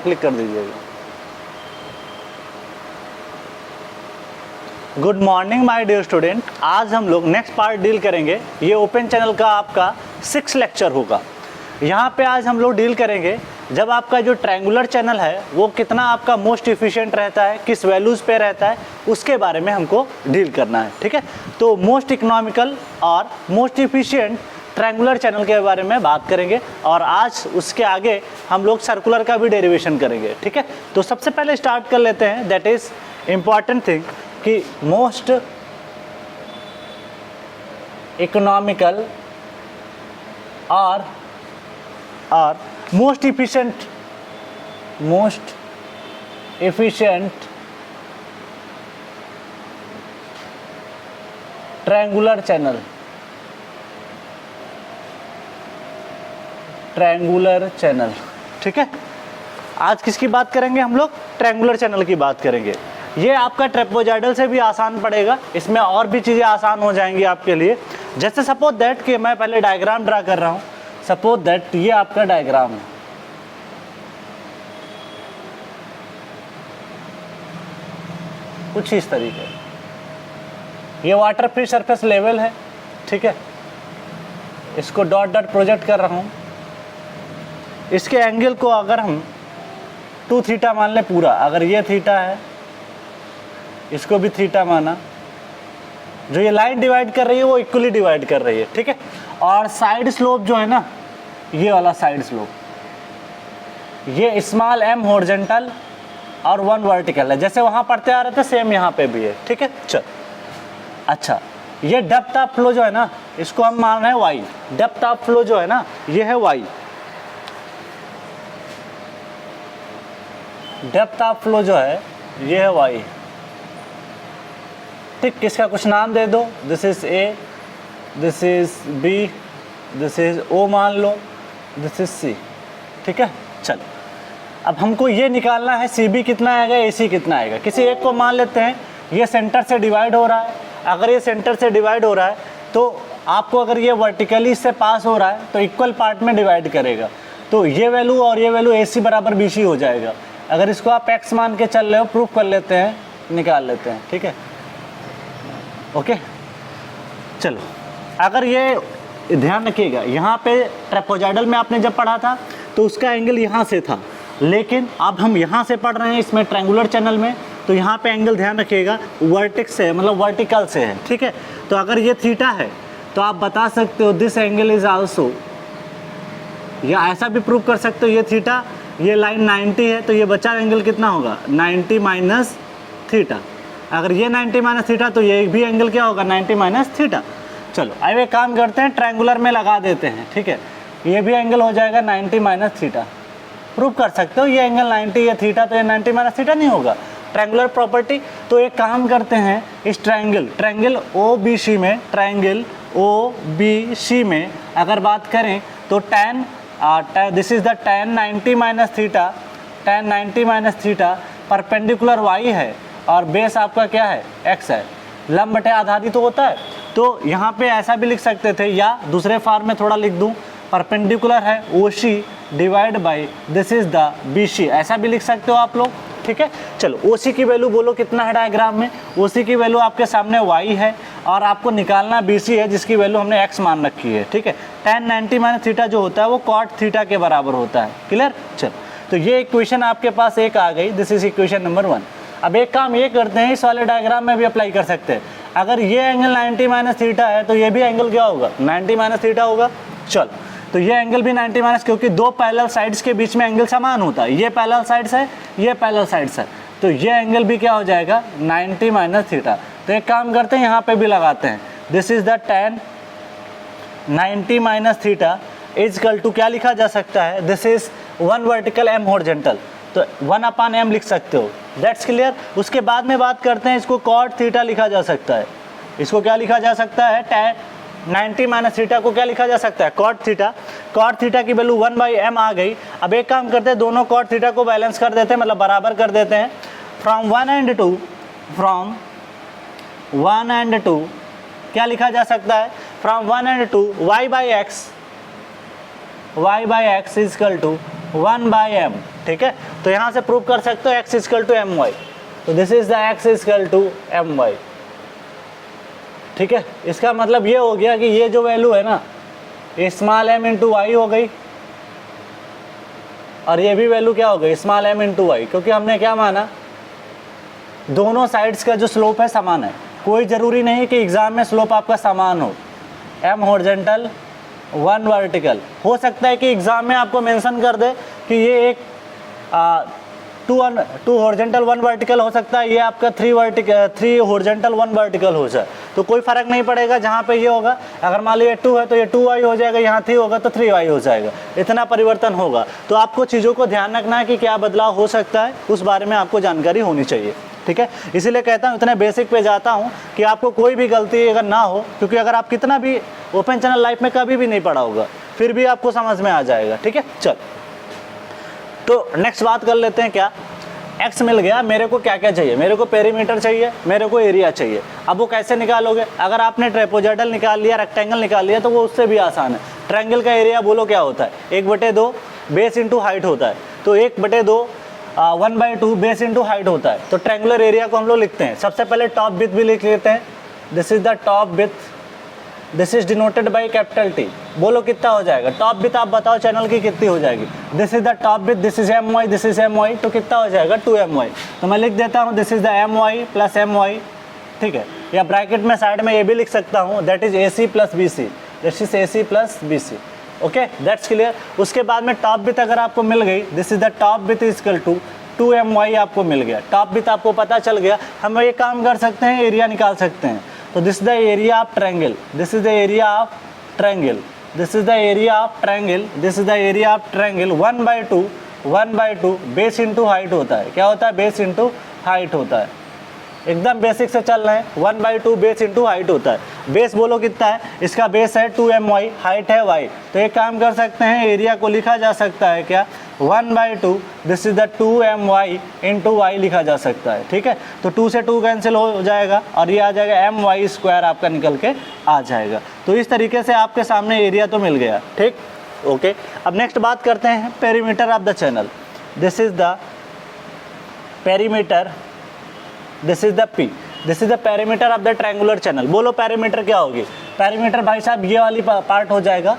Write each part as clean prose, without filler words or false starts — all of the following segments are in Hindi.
क्लिक कर दीजिएगा। Good morning my dear student, आज हम लोग नेक्स्ट पार्ट डील करेंगे। ये ओपन चैनल का आपका 6 लेक्चर होगा। यहाँ पे आज हम लोग डील करेंगे जब आपका जो ट्रायंगुलर चैनल है वो कितना आपका मोस्ट इफिशिएंट रहता है, किस वैल्यूज़ पे रहता है, उसके बारे में हमको डील करना है। ठीक है, तो मोस्ट इकोनॉमिकल और मोस्ट इफिशिएंट ट्रायंगुलर चैनल के बारे में बात करेंगे और आज उसके आगे हम लोग सर्कुलर का भी डेरिवेशन करेंगे। ठीक है, तो सबसे पहले स्टार्ट कर लेते हैं, दैट इज़ इम्पॉर्टेंट थिंग कि मोस्ट इकोनॉमिकल और मोस्ट इफिशिएंट ट्रायंगुलर चैनल, ठीक है। आज किसकी बात करेंगे हम लोग? ट्रायंगुलर चैनल की बात करेंगे। ये आपका ट्रेपेजॉइडल से भी आसान पड़ेगा, इसमें और भी चीज़ें आसान हो जाएंगी आपके लिए। जैसे सपोज दैट कि मैं पहले डायग्राम ड्रा कर रहा हूँ। सपोज दैट ये आपका डायग्राम है, कुछ इस तरीके। ये वाटर फ्री सरफेस लेवल है, ठीक है। इसको डॉट डॉट प्रोजेक्ट कर रहा हूँ। इसके एंगल को अगर हम 2 थीटा मान लें पूरा, अगर ये थीटा है इसको भी थीटा माना, जो ये लाइन डिवाइड कर रही है वो इक्वली डिवाइड कर रही है, ठीक है। और साइड स्लोप जो है ना, ये वाला साइड स्लोप, ये स्मॉल m हॉरिजॉन्टल और 1 वर्टिकल है, जैसे वहाँ पढ़ते आ रहे थे सेम यहाँ पे भी है, ठीक है। चल अच्छा, ये डेप्थ ऑफ फ्लो जो है ना, इसको हम मान रहे हैं y। डेप्थ ऑफ फ्लो जो है ना, ये है y। डेप्थ ऑफ फ्लो जो है ये है y, ठीक। किसका कुछ नाम दे दो, this is A, this is B, this is O मान लो, दिस इज C, ठीक है। चल अब हमको ये निकालना है CB कितना आएगा, AC कितना आएगा। किसी एक को मान लेते हैं, ये सेंटर से डिवाइड हो रहा है। अगर ये सेंटर से डिवाइड हो रहा है तो आपको अगर ये वर्टिकली इससे पास हो रहा है तो इक्वल पार्ट में डिवाइड करेगा, तो ये वैल्यू और ये वैल्यू AC बराबर BC हो जाएगा। अगर इसको आप X मान के चल रहे हो, प्रूफ कर लेते हैं, निकाल लेते हैं, ठीक है। ओके चलो, अगर ये ध्यान रखिएगा, यहाँ पे ट्रेपेजॉइडल में आपने जब पढ़ा था तो उसका एंगल यहाँ से था, लेकिन अब हम यहाँ से पढ़ रहे हैं इसमें ट्रायंगुलर चैनल में, तो यहाँ पे एंगल ध्यान रखिएगा वर्टेक्स से, मतलब वर्टिकल से है, ठीक है। तो अगर ये थीटा है तो आप बता सकते हो दिस एंगल इज आल्सो, या ऐसा भी प्रूव कर सकते हो ये थीटा, ये लाइन 90 है तो ये बचा एंगल कितना होगा, 90 माइनस थीटा। अगर ये 90 माइनस थीटा तो ये भी एंगल क्या होगा, 90 माइनस थीटा। चलो अब एक काम करते हैं, ट्रायंगुलर में लगा देते हैं, ठीक है। ये भी एंगल हो जाएगा 90 माइनस थीटा। प्रूव कर सकते हो ये एंगल 90 या थीटा, तो ये 90 माइनस थीटा नहीं होगा, ट्रायंगुलर प्रॉपर्टी। तो एक काम करते हैं, इस ट्रायंगल OBC में अगर बात करें तो tan this is the tan 90 minus theta perpendicular y है और बेस आपका क्या है, x है। लंब बटे आधारी तो होता है, तो यहाँ पे ऐसा भी लिख सकते थे, या दूसरे फॉर्म में थोड़ा लिख दूँ, परपेंडिकुलर है OC divide by this is the BC, ऐसा भी लिख सकते हो आप लोग, ठीक है। चलो OC की वैल्यू बोलो कितना है डायग्राम में, OC की वैल्यू आपके सामने y है और आपको निकालना BC है जिसकी वैल्यू हमने x मान रखी है, ठीक है। tan 90 माइनस थीटा जो होता है वो cot थीटा के बराबर होता है, क्लियर। चलो तो ये इक्वेशन आपके पास एक आ गई, दिस इज इक्वेशन नंबर 1। अब एक काम ये करते हैं, इस वाले डायग्राम में भी अप्लाई कर सकते हैं। अगर ये एंगल 90 माइनस थीटा है तो ये भी एंगल क्या होगा, 90 माइनस थीटा होगा। चल तो ये एंगल भी 90 माइनस, क्योंकि दो पैरेलल साइड्स के बीच में एंगल समान होता है, ये पैरेलल साइड्स है, ये पैरेलल साइड्स है, तो ये एंगल भी क्या हो जाएगा, 90 माइनस थीटा। तो एक काम करते हैं, यहाँ पे भी लगाते हैं, this is the tan 90 minus theta is equal to क्या लिखा जा सकता है, this is 1 vertical m horizontal, तो 1/m लिख सकते हो, दैट्स क्लियर। उसके बाद में बात करते हैं, इसको cot थीटा लिखा जा सकता है, इसको क्या लिखा जा सकता है, tan 90 माइनस थीटा को क्या लिखा जा सकता है, cot थीटा। cot थीटा की वैल्यू 1/m आ गई। अब एक काम करते हैं, दोनों cot थीटा को बैलेंस कर देते हैं, मतलब बराबर कर देते हैं। फ्रॉम 1 एंड 2 क्या लिखा जा सकता है, from 1 and 2 y by x is equal to 1/m, ठीक है। तो यहाँ से प्रूव कर सकते हो x equal to M Y, तो this is the x equal to M Y, ठीक है। इसका मतलब ये हो गया कि ये जो वैल्यू है ना, ये स्मॉल m इंटू वाई हो गई, और ये भी वैल्यू क्या हो गई, स्मॉल m इंटू वाई, क्योंकि हमने क्या माना, दोनों साइड्स का जो स्लोप है समान है। कोई ज़रूरी नहीं कि एग्ज़ाम में स्लोप आपका समान हो, m हॉरिजॉन्टल 1 वर्टिकल, हो सकता है कि एग्ज़ाम में आपको मेंशन कर दे कि ये एक 2 हॉरिजॉन्टल 1 वर्टिकल हो सकता है, ये आपका 3 हॉरिजॉन्टल 1 वर्टिकल हो जाए, तो कोई फ़र्क नहीं पड़ेगा। जहाँ पे ये होगा, अगर मान लो ये 2 है तो ये 2y हो जाएगा, यहाँ 3 होगा तो 3y हो जाएगा, इतना परिवर्तन होगा। तो आपको चीज़ों को ध्यान रखना है कि क्या बदलाव हो सकता है, उस बारे में आपको जानकारी होनी चाहिए, ठीक है। इसीलिए कहता हूँ इतने बेसिक पे जाता हूँ कि आपको कोई भी गलती अगर ना हो, क्योंकि अगर आप कितना भी ओपन चैनल लाइफ में कभी भी नहीं पढ़ा होगा, फिर भी आपको समझ में आ जाएगा, ठीक है। चल, तो नेक्स्ट बात कर लेते हैं। क्या x मिल गया, मेरे को क्या क्या चाहिए, मेरे को पेरीमीटर चाहिए, मेरे को एरिया चाहिए। अब वो कैसे निकालोगे, अगर आपने ट्रेपोजॉइडल निकाल लिया, रेक्टेंगल निकाल लिया, तो वो उससे भी आसान है। ट्रायंगल का एरिया बोलो क्या होता है, 1/2 बेस इंटू हाइट होता है, तो 1/2 1/2 बेस इंटू हाइट होता है। तो ट्रायंगुलर एरिया को हम लोग लिखते हैं, सबसे पहले टॉप विड्थ भी लिख लेते हैं, this is the top width, this is denoted by capital T। बोलो कितना हो जाएगा, टॉप विड्थ आप बताओ चैनल की कितनी हो जाएगी, this is the top width, this is M Y, this is M Y, तो कितना हो जाएगा 2my। तो मैं लिख देता हूँ this is the M Y plus M Y, ठीक है, या ब्रैकेट में साइड में ये भी लिख सकता हूँ, that is AC plus BC, this is AC plus BC, okay, that's clear. उसके बाद में टॉप विड्थ अगर आपको मिल गई, this is the top width equal to 2my आपको मिल गया, टॉप विड्थ आपको पता चल गया। हम ये काम कर सकते हैं, एरिया निकाल सकते हैं। तो this is the area of triangle, this is the area of triangle, this is the area of triangle, this is the area of triangle. 1/2 base into height होता है, क्या होता है, बेस इंटू हाइट होता है, एकदम बेसिक से चल रहे हैं। 1/2 बेस इंटू हाइट होता है। बेस बोलो कितना है, इसका बेस है 2my, हाइट है y, तो एक काम कर सकते हैं, एरिया को लिखा जा सकता है क्या, 1/2 this is the 2my into Y लिखा जा सकता है, ठीक है। तो 2 से 2 कैंसिल हो जाएगा और ये आ जाएगा my स्क्वायर आपका निकल के आ जाएगा। तो इस तरीके से आपके सामने एरिया तो मिल गया, ठीक, ओके। अब नेक्स्ट बात करते हैं perimeter of the channel, this is the perimeter, this is the P, this is the perimeter of the triangular channel. बोलो पेरीमीटर क्या होगी, पेरीमीटर भाई साहब ये वाली पार्ट हो जाएगा,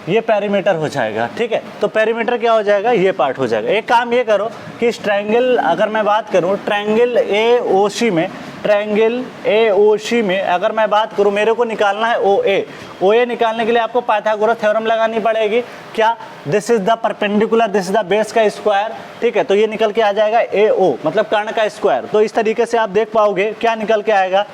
ये पेरीमीटर हो जाएगा, ठीक है। तो पेरीमीटर क्या हो जाएगा, ये पार्ट हो जाएगा। एक काम ये करो कि इस ट्रायंगल, अगर मैं बात करूँ ट्रायंगल AOC में, ट्रायंगल AOC में अगर मैं बात करूँ, मेरे को निकालना है OA निकालने के लिए आपको पाइथागोरस थ्योरम लगानी पड़ेगी। क्या, this is the perpendicular, this is the base का स्क्वायर, ठीक है। तो ये निकल के आ जाएगा AO, मतलब कर्ण का स्क्वायर। तो इस तरीके से आप देख पाओगे क्या निकल के आएगा,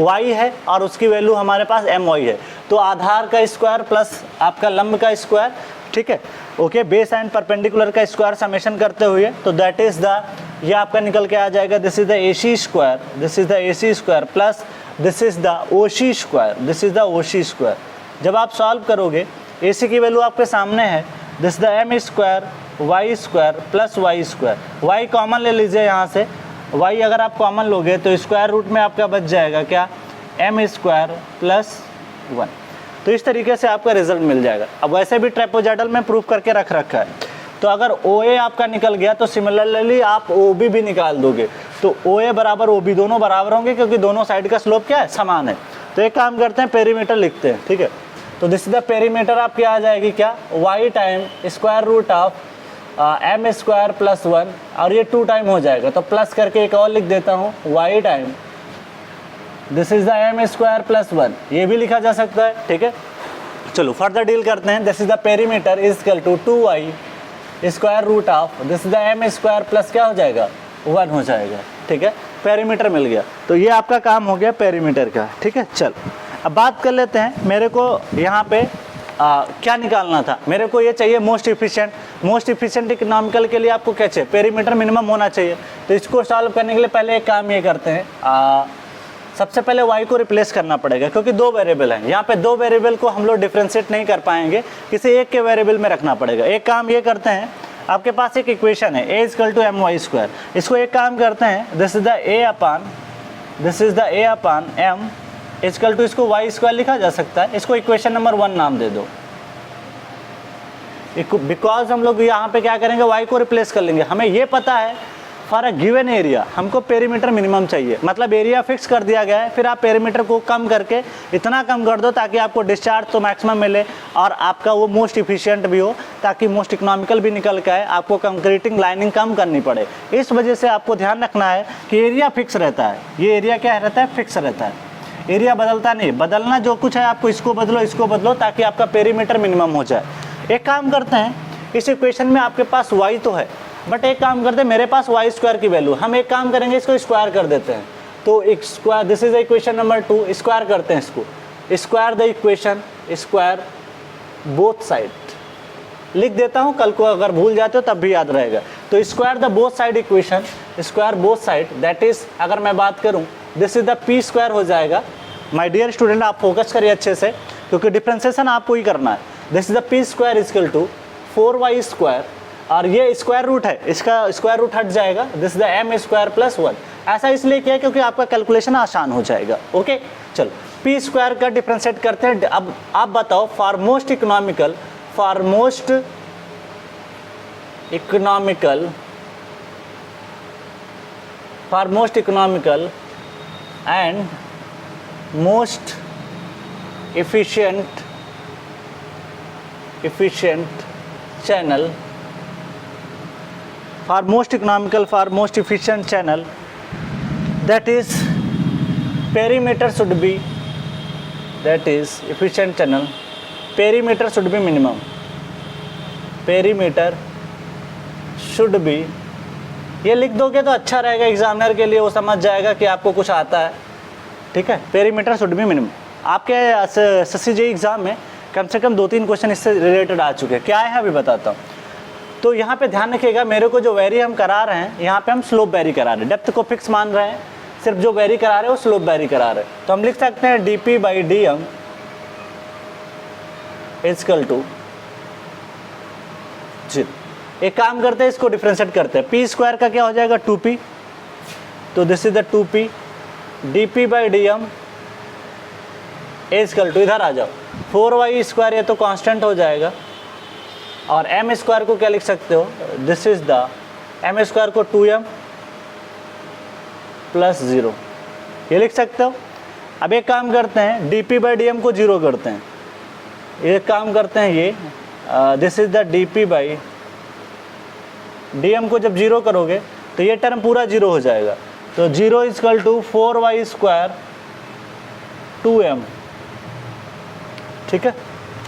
y है और उसकी वैल्यू हमारे पास my है, तो आधार का स्क्वायर प्लस आपका लंब का स्क्वायर, ठीक है, ओके। बेस एंड परपेंडिकुलर का स्क्वायर समेशन करते हुए, तो दैट इज द, ये आपका निकल के आ जाएगा, this is the AC square, this is the AC square plus this is the OC square, this is the OC square. जब आप सॉल्व करोगे, AC की वैल्यू आपके सामने है, this the M square y square plus y square, y common ले लीजिए यहाँ से, y अगर आप कॉमन लोगे तो स्क्वायर रूट में आपका बच जाएगा क्या, M स्क्वायर प्लस 1। तो इस तरीके से आपका रिजल्ट मिल जाएगा। अब वैसे भी ट्रेपोजॉइडल में प्रूफ करके रख रखा है, तो अगर OA आपका निकल गया तो सिमिलरली आप OB भी निकाल दोगे, तो OA बराबर OB दोनों बराबर होंगे, क्योंकि दोनों साइड का स्लोप क्या है, समान है। तो एक काम करते हैं, पेरीमीटर लिखते हैं, ठीक है। तो दिस इज द पेरीमीटर आपकी आ जाएगी क्या, y time square root of M square plus 1, और ये 2 टाइम हो जाएगा, तो प्लस करके एक और लिख देता हूँ, y time this is the M square plus 1, ये भी लिखा जा सकता है, ठीक है। चलो फर्दर डील करते हैं। This is the perimeter is equal to 2y square root of, this is the M square plus क्या हो जाएगा, 1 हो जाएगा, ठीक है। पेरीमीटर मिल गया, तो ये आपका काम हो गया पेरीमीटर का, ठीक है। चल, अब बात कर लेते हैं, मेरे को यहाँ पे क्या निकालना था, मेरे को ये चाहिए most efficient. Most efficient economical के लिए आपको क्या चाहिए, पेरीमीटर मिनिमम होना चाहिए। तो इसको सॉल्व करने के लिए पहले एक काम ये करते हैं, सबसे पहले y को रिप्लेस करना पड़ेगा, क्योंकि 2 वेरिएबल हैं यहाँ पे, 2 वेरिएबल को हम लोग डिफ्रेंशिएट नहीं कर पाएंगे, किसी एक के वेरिएबल में रखना पड़ेगा। एक काम ये करते हैं, आपके पास एक इक्वेशन है a equal to my square, इसको एक काम करते हैं, this is the a upon m equal to, इसको y स्क्वायर लिखा जा सकता है, इसको इक्वेशन नंबर 1 नाम दे दो। बिकॉज हम लोग यहाँ पे क्या करेंगे, y को रिप्लेस कर लेंगे। हमें ये पता है फॉर अ गिवन एरिया हमको पेरीमीटर मिनिमम चाहिए, मतलब एरिया फिक्स कर दिया गया है, फिर आप पेरीमीटर को कम करके इतना कम कर दो ताकि आपको डिस्चार्ज तो मैक्सिमम मिले और आपका वो मोस्ट इफिशिएंट भी हो, ताकि मोस्ट इकोनॉमिकल भी निकल के आए, आपको कंक्रीटिंग लाइनिंग कम करनी पड़े। इस वजह से आपको ध्यान रखना है कि एरिया फिक्स रहता है, ये एरिया क्या रहता है, फिक्स रहता है, एरिया बदलता नहीं। बदलना जो कुछ है आपको इसको बदलो ताकि आपका पेरीमीटर मिनिमम हो जाए। एक काम करते हैं, इस इक्वेशन में आपके पास y तो है, बट एक काम करते हैं, मेरे पास वाई स्क्वायर की वैल्यू, हम एक काम करेंगे इसको स्क्वायर कर देते हैं। तो एक square, this is equation number 2, square करते हैं इसको, square the equation, square both side लिख देता हूँ, कल को अगर भूल जाते हो तब भी याद रहेगा। तो square the both side equation, square both side, that is अगर मैं बात करूँ this is the P square हो जाएगा। माय डियर स्टूडेंट आप फोकस करिए अच्छे से, क्योंकि डिफ्रेंसिएशन आपको ही करना है। This is the P square equal to 4y square, और ये स्क्वायर रूट है, इसका स्क्वायर रूट हट जाएगा, this the M square plus 1। ऐसा इसलिए किया क्योंकि आपका कैलकुलेशन आसान हो जाएगा। ओके चलो, पी स्क्वायर का डिफ्रेंशिएट करते हैं। अब आप बताओ for most economical and most efficient channel, for most economical, for most efficient channel, that is perimeter should be, that is efficient channel, perimeter should be minimum, perimeter should be, ये लिख दोगे तो अच्छा रहेगा, एग्जामिनर के लिए वो समझ जाएगा कि आपको कुछ आता है। ठीक है, पेरीमीटर शुड बी मिनिमम। आपके SSC एग्जाम में कम से कम 2-3 क्वेश्चन इससे रिलेटेड आ चुके हैं। क्या है अभी बताता हूँ। तो यहाँ पे ध्यान रखिएगा, मेरे को जो वेरी हम करा रहे हैं, यहाँ पे हम स्लोप वेरी करा रहे हैं, डेप्थ को फिक्स मान रहे हैं, सिर्फ जो वेरी करा रहे हैं वो स्लोप वेरी करा रहे हैं। तो हम लिख सकते हैं dp/dm इक्वल टू 0। एक काम करते हैं, इसको डिफ्रेंशिएट करते हैं। पी स्क्वायर का क्या हो जाएगा 2p, तो this is the 2p, dp/dm equal to, इधर आ जाओ, 4y स्क्वायर, ये तो कांस्टेंट हो जाएगा, और m स्क्वायर को क्या लिख सकते हो, this is the m square को 2m प्लस 0, ये लिख सकते हो। अब एक काम करते हैं, dp/dm को 0 करते हैं, एक काम करते हैं, ये दिस इज द dp/dm को जब 0 करोगे तो ये टर्म पूरा 0 हो जाएगा। तो 0 equal to 4y square 2m, ठीक है।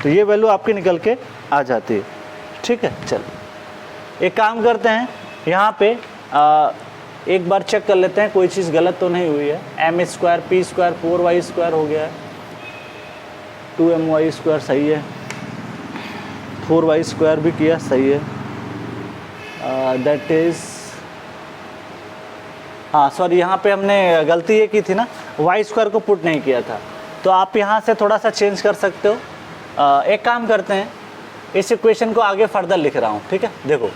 तो ये वैल्यू आपकी निकल के आ जाती है। ठीक है, चलो एक काम करते हैं, यहाँ पे एक बार चेक कर लेते हैं कोई चीज़ गलत तो नहीं हुई है। m square P square 4y square हो गया है, 2my स्क्वायर सही है, 4y स्क्वायर भी किया सही है, दैट इज़, हाँ सॉरी, यहाँ पे हमने गलती ये की थी ना, y स्क्वायर को पुट नहीं किया था। तो आप यहाँ से थोड़ा सा चेंज कर सकते हो। एक काम करते हैं, इस इक्वेशन को आगे फर्दर लिख रहा हूँ। ठीक है, देखो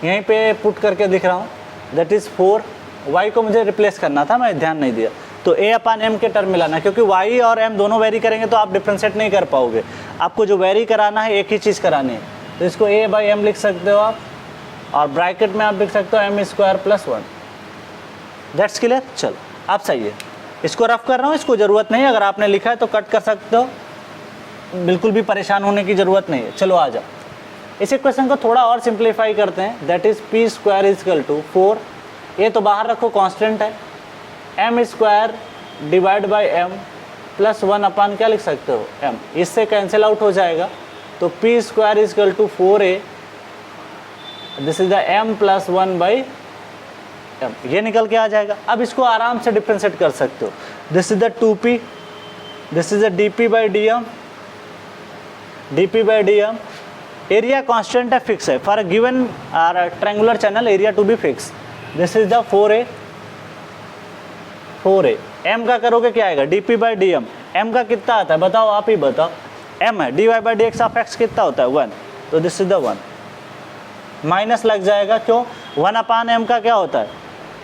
यहीं पे पुट करके दिख रहा हूँ, दैट इज़ 4, y को मुझे रिप्लेस करना था, मैं ध्यान नहीं दिया। तो a/m के टर्म मिलाना, क्योंकि y और m दोनों वेरी करेंगे तो आप डिफ्रेंशिएट नहीं कर पाओगे। आपको जो वेरी कराना है एक ही चीज़ करानी है, तो इसको a/m लिख सकते हो आप, और ब्रैकेट में आप लिख सकते हो m square plus 1। That's clear. चलो आप सही है, इसको रफ कर रहा हूँ, इसको ज़रूरत नहीं है, अगर आपने लिखा है तो कट कर सकते हो, बिल्कुल भी परेशान होने की ज़रूरत नहीं है। चलो आ जाओ, इस इक्वेशन को थोड़ा और सिंप्लीफाई करते हैं, that is P square equal to 4, ये तो बाहर रखो कांस्टेंट है, m स्क्वायर divide by m plus 1 upon क्या लिख सकते हो m, इससे कैंसिल आउट हो जाएगा। तो P square equal to 4a, this is the m plus 1 by m, ये निकल के आ जाएगा। अब इसको आराम से डिफ्रेंशिएट कर सकते हो, this is the 2p, this is the dp/dm, dp/dm, area constant है, फिक्स है, for a given triangular channel area to be fix, this is the 4a, m का करोगे क्या आएगा dp/dm, m का कितना आता है बताओ, आप ही बताओ, m है dy/dx ऑफ x कितना होता है 1, तो दिस इज द 1, माइनस लग जाएगा, क्यों 1/m का क्या होता है,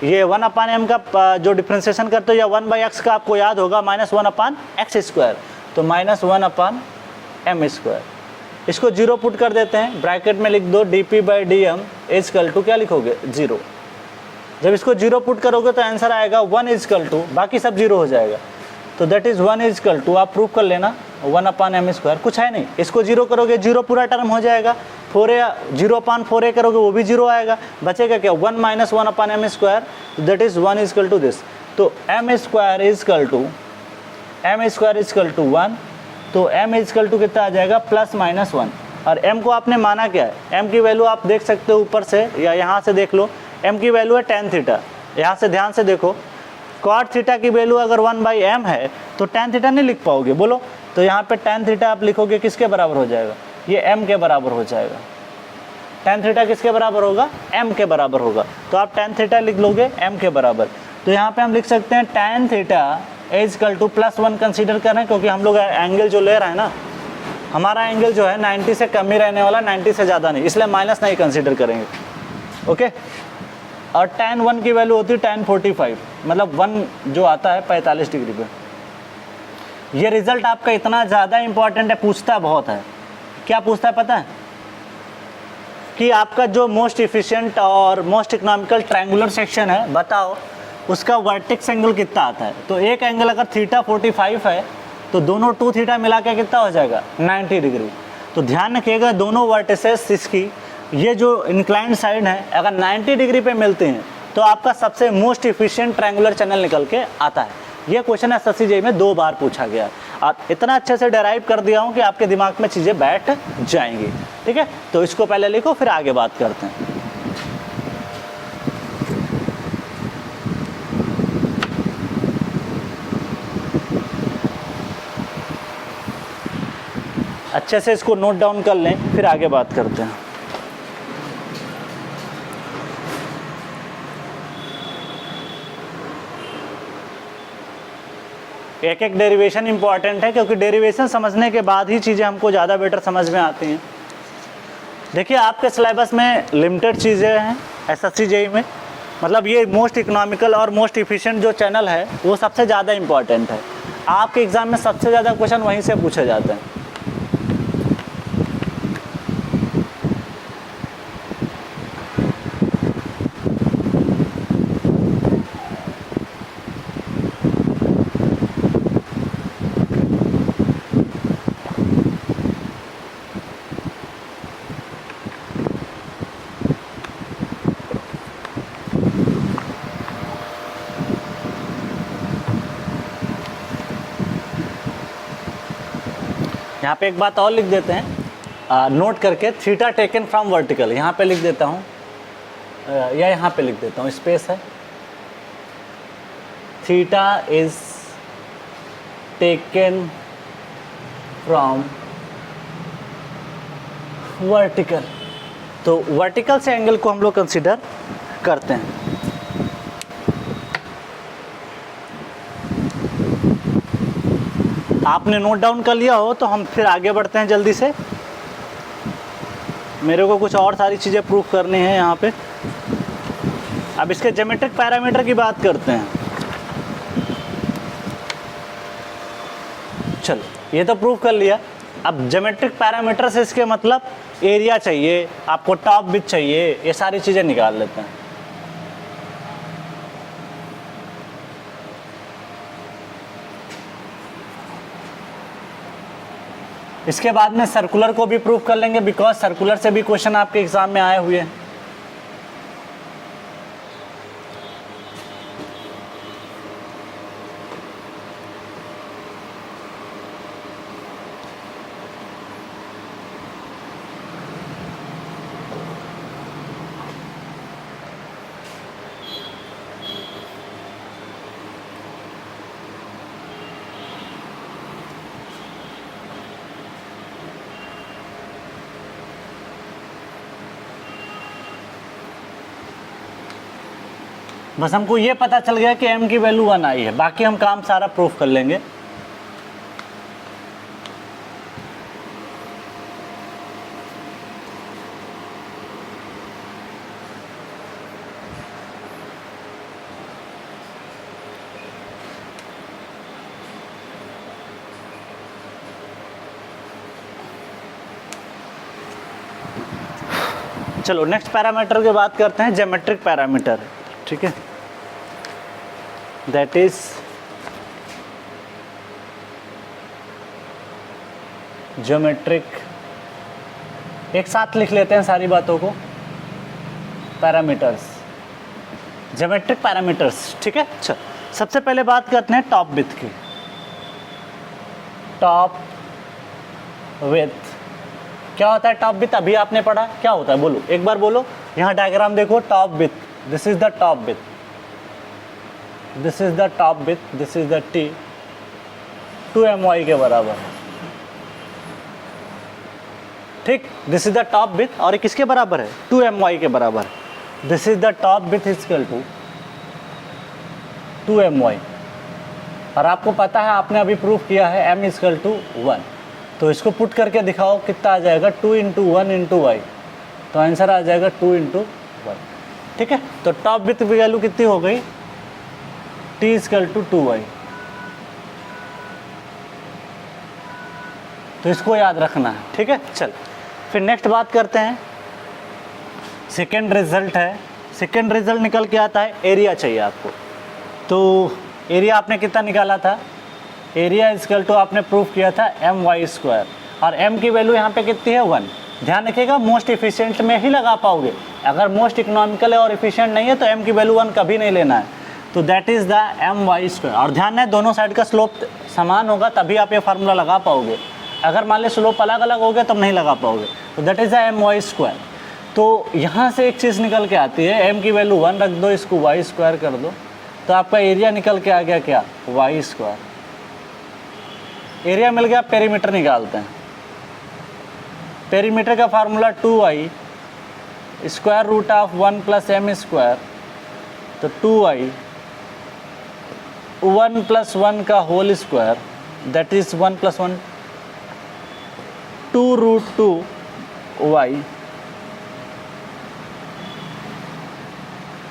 ये 1/m का जो डिफ्रेंशिएशन करते हो या 1/x का आपको याद होगा -1/x स्क्वायर, तो -1/m स्क्वायर, इसको 0 पुट कर देते हैं, ब्रैकेट में लिख दो dp/dm इजकल टू क्या लिखोगे 0। जब इसको 0 पुट करोगे तो आंसर आएगा 1 इजकल टू, बाकी सब 0 हो जाएगा, तो दैट इज़ 1 इजकल टू, आप प्रूव कर लेना 1/m², कुछ है नहीं। इसको 0 करोगे 0 पूरा टर्म हो जाएगा, 0/4a करोगे वो भी 0 आएगा, बचेगा क्या 1 - 1/m², that is 1 equal to this. तो m² इजकल टू 1, तो m इजकल टू कितना आ जाएगा +-1। और m को आपने माना क्या है, m की वैल्यू आप देख सकते हो ऊपर से या यहाँ से देख लो, m की वैल्यू है tan थीटा। यहाँ से ध्यान से देखो, cot थीटा की वैल्यू अगर 1/m है तो tan थीटा नहीं लिख पाओगे, बोलो। तो यहाँ पे tan थीटा आप लिखोगे किसके बराबर हो जाएगा, ये m के बराबर हो जाएगा। tan थीटा किसके बराबर होगा, m के बराबर होगा, तो आप tan थीटा लिख लोगे m के बराबर। तो यहाँ पे हम लिख सकते हैं tan theta equal to +1 consider कर रहे हैं, क्योंकि हम लोग एंगल जो ले रहे हैं ना, हमारा एंगल जो है 90 से कम ही रहने वाला, 90 से ज़्यादा नहीं, इसलिए माइनस नहीं कंसीडर करेंगे। ओके, और tan 1 की वैल्यू होती है tan 45, मतलब 1 जो आता है 45 डिग्री पे। ये रिजल्ट आपका इतना ज़्यादा इंपॉर्टेंट है, पूछता बहुत है। क्या पूछता है पता है, कि आपका जो मोस्ट इफिशिएंट और मोस्ट इकोनॉमिकल ट्रायंगुलर सेक्शन है, बताओ उसका वर्टेक्स एंगल कितना आता है। तो एक एंगल अगर थीटा 45 है तो दोनों 2 थीटा मिला के कितना हो जाएगा 90 डिग्री। तो ध्यान रखिएगा दोनों वर्टिसेस इसकी, ये जो इंक्लाइंड साइड है अगर 90 डिग्री पे मिलते हैं तो आपका सबसे मोस्ट इफिशिएंट ट्रायंगुलर चैनल निकल के आता है। ये क्वेश्चन एसएससी जेईई में 2 बार पूछा गया और इतना अच्छे से डेराइव कर दिया हूँ कि आपके दिमाग में चीज़ें बैठ जाएंगी। ठीक है, तो इसको पहले लिखो फिर आगे बात करते हैं। अच्छे से इसको नोट डाउन कर लें, फिर आगे बात करते हैं। एक एक डेरिवेशन इंपॉर्टेंट है, क्योंकि डेरिवेशन समझने के बाद ही चीज़ें हमको ज़्यादा बेटर समझ में आती हैं। देखिए आपके सिलेबस में लिमिटेड चीज़ें हैं एसएससी जेईई में, मतलब ये मोस्ट इकोनॉमिकल और मोस्ट इफिशिएंट जो चैनल है वो सबसे ज़्यादा इंपॉर्टेंट है। आपके एग्ज़ाम में सबसे ज़्यादा क्वेश्चन वहीं से पूछे जाते हैं। यहाँ पे एक बात और लिख देते हैं नोट करके, थीटा टेकन फ्रॉम वर्टिकल, यहाँ पे लिख देता हूँ या यहाँ पे लिख देता हूँ, स्पेस है, theta is taken from vertical. तो वर्टिकल से एंगल को हम लोग कंसिडर करते हैं। आपने नोट डाउन कर लिया हो तो हम फिर आगे बढ़ते हैं जल्दी से। मेरे को कुछ और सारी चीज़ें प्रूफ करनी है यहाँ पे। अब इसके ज्योमेट्रिक पैरामीटर की बात करते हैं। चलो ये तो प्रूफ कर लिया। अब ज्योमेट्रिक पैरामीटर से इसके मतलब एरिया चाहिए आपको, टॉप विड्थ चाहिए, ये सारी चीज़ें निकाल लेते हैं। इसके बाद में सर्कुलर को भी प्रूफ कर लेंगे, बिकॉज सर्कुलर से भी क्वेश्चन आपके एग्जाम में आए हुए हैं। बस हमको ये पता चल गया कि m की वैल्यू 1 आई है, बाकी हम काम सारा प्रूफ कर लेंगे। चलो नेक्स्ट पैरामीटर की बात करते हैं, ज्योमेट्रिक पैरामीटर, ठीक है, दैट इज ज्योमेट्रिक, एक साथ लिख लेते हैं सारी बातों को, पैरामीटर्स, ज्योमेट्रिक पैरामीटर्स, ठीक है। चल सबसे पहले बात करते हैं टॉप विड्थ की। टॉप विड्थ क्या होता है? टॉप विड्थ अभी आपने पढ़ा, क्या होता है बोलो, एक बार बोलो। यहाँ डायग्राम देखो, top width, this is the top width, this is the top width, this is the T, 2my के बराबर है, ठीक। This is the top width और ये किसके बराबर है? 2my के बराबर है। This is the top width equal to 2my, और आपको पता है, आपने अभी प्रूफ किया है m इक्वल टू 1, तो इसको पुट करके दिखाओ कितना आ जाएगा, 2 × 1 × y, तो आंसर आ जाएगा 2 × 1, ठीक है। तो टॉप विड्थ की वैल्यू कितनी हो गई? t इक्वल टू 2y, तो इसको याद रखना है, ठीक है। चल फिर नेक्स्ट बात करते हैं, सेकेंड रिजल्ट है। सेकेंड रिजल्ट निकल के आता है, एरिया चाहिए आपको। तो एरिया आपने कितना निकाला था? एरिया इक्वल टू आपने प्रूफ किया था my², और m की वैल्यू यहाँ पे कितनी है? 1। ध्यान रखिएगा, मोस्ट इफिशिएंट में ही लगा पाओगे, अगर मोस्ट इकोनॉमिकल है और इफिशिएंट नहीं है तो m की वैल्यू 1 कभी नहीं लेना है। तो दैट इज़ द my², और ध्यान है दोनों साइड का स्लोप समान होगा तभी आप ये फार्मूला लगा पाओगे, अगर मान ली स्लोप अलग अलग हो गया तब नहीं लगा पाओगे। तो दैट इज़ द my²। तो यहाँ से एक चीज़ निकल के आती है, m की वैल्यू 1 रख दो, इसको y² कर दो, तो आपका एरिया निकल के आ गया क्या? y²। एरिया मिल गया, पेरीमीटर निकालते हैं। पेरीमीटर का formula 2i square root of 1 + m², तो 2i 1 + 1 का whole square, that is 1 + 1 2√2y,